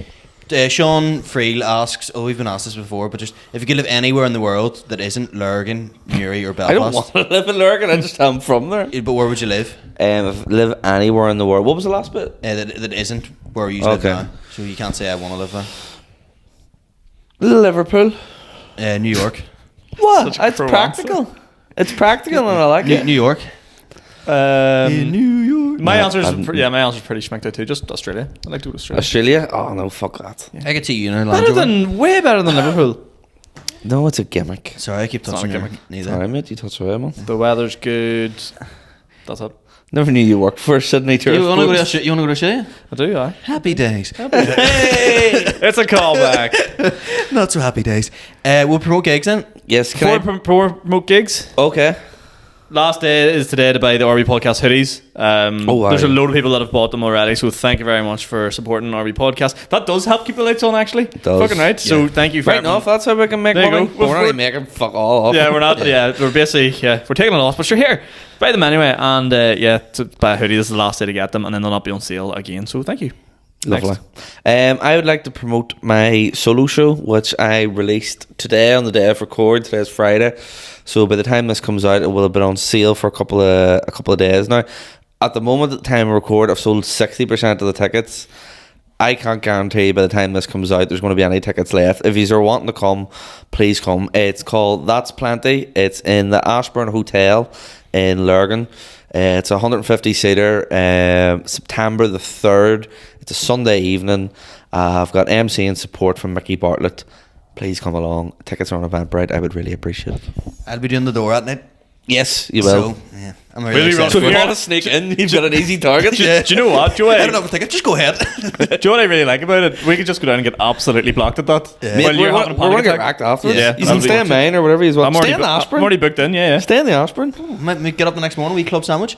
Sean Freel asks, we've been asked this before, but just if you could live anywhere in the world that isn't Lurgan, Newry or Belfast. I don't want to live in Lurgan. I just am from there. But where would you live? If I live anywhere in the world. What was the last bit? That isn't where you live now. So you can't say I want to live there. Liverpool. New York. What? It's practical. It's practical and I like it. New York. In New York. My answer's pretty schmicked out too. Just Australia. I'd like to go to Australia. Australia? Oh no, fuck that. Yeah. I could see you in Way better than Liverpool. No, it's a gimmick. Sorry, I keep touching you. Neither. Alright, mate, you touch away, man. The weather's good. That's it. Never knew you worked for Sydney Tourist. You want to go to Australia? I do, yeah. Happy days. Hey! It's a callback. Not so happy days. We'll promote gigs then. Yes, Promote gigs. Okay. Last day is today to buy the RB Podcast hoodies. There's a load of people that have bought them already, so thank you very much for supporting RB Podcast. That does help keep the lights on, actually. It does. Fucking right. Yeah. So thank you for right enough. That's how we can make there money. We're not really making fuck all off. Yeah, we're not. We're basically we're taking a loss, but you're here. Buy them anyway, and to buy a hoodie. This is the last day to get them, and then they'll not be on sale again. So thank you. Lovely. I would like to promote my solo show, which I released today on the day of record. Today's Friday, so by the time this comes out, it will have been on sale for a couple of days now. At the moment, at the time of record, I've sold 60% of the tickets. I can't guarantee by the time this comes out there's going to be any tickets left. If you are wanting to come, please come. It's called That's Plenty. It's in the Ashburn Hotel in Lurgan. It's a 150 seater. September the 3rd. It's a Sunday evening. I've got MC and support from Mickey Bartlett. Please come along. Tickets are on Eventbrite. I would really appreciate it. I'll be doing the door at night. Yes, you will. So, yeah, I'm really excited. So if you want to sneak in, you've got an easy target. Do you know what, Joey? I don't have a ticket. Just go ahead. Do you know what I really like about it? We could just go down and get absolutely blocked at that. Yeah. Mate, While you're having a we're panic going to get attack. racked afterwards. Yeah, You can stay in mine or whatever you want. Stay in the I'm Ashburn. already booked in, yeah. Stay in the Ashburn. Might get up the next morning, wee club sandwich.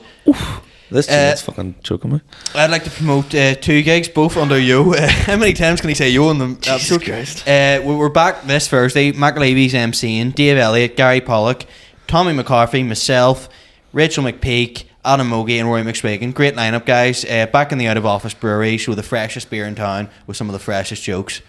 This is fucking choking me. I'd like to promote 2 gigs, both under you. How many times can he say you on the episode? Jesus Christ. We're back this Thursday. McAleavey's MCing, Dave Elliott, Gary Pollock, Tommy McCarthy, myself, Rachel McPeak, Adam Mogie and Roy McSwagan. Great lineup, guys. Back in the Out of Office Brewery, so the freshest beer in town with some of the freshest jokes.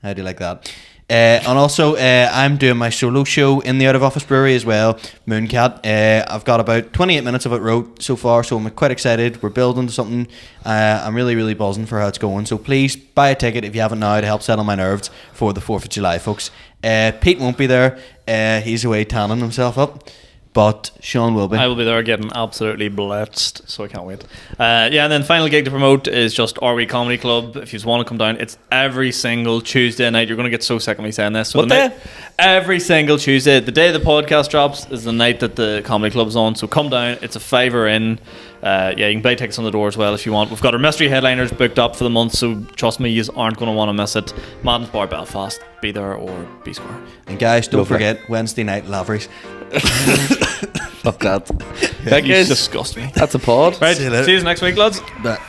How do you like that? And also, I'm doing my solo show in the Out of Office Brewery as well, Mooncat. I've got about 28 minutes of it wrote so far, so I'm quite excited. We're building something. I'm really, really buzzing for how it's going. So please buy a ticket if you haven't now to help settle my nerves for the 4th of July, folks. Pete won't be there. He's away tanning himself up. But Sean will be. I will be there getting absolutely blitzed, so I can't wait. And then final gig to promote is just RW Comedy Club. If you just want to come down, it's every single Tuesday night. You're going to get so sick of me saying this. So what day? Every single Tuesday. The day the podcast drops is the night that the comedy club's on. So come down. It's a $5 in. You can buy tickets on the door as well if you want. We've got our mystery headliners booked up for the month, so trust me, you aren't going to want to miss it. Madden's Bar Belfast, be there or be square. And guys, don't forget Wednesday night Lavery's. Fuck that. That guy disgust me. That's a pod. Right, see you next week, lads. Bye.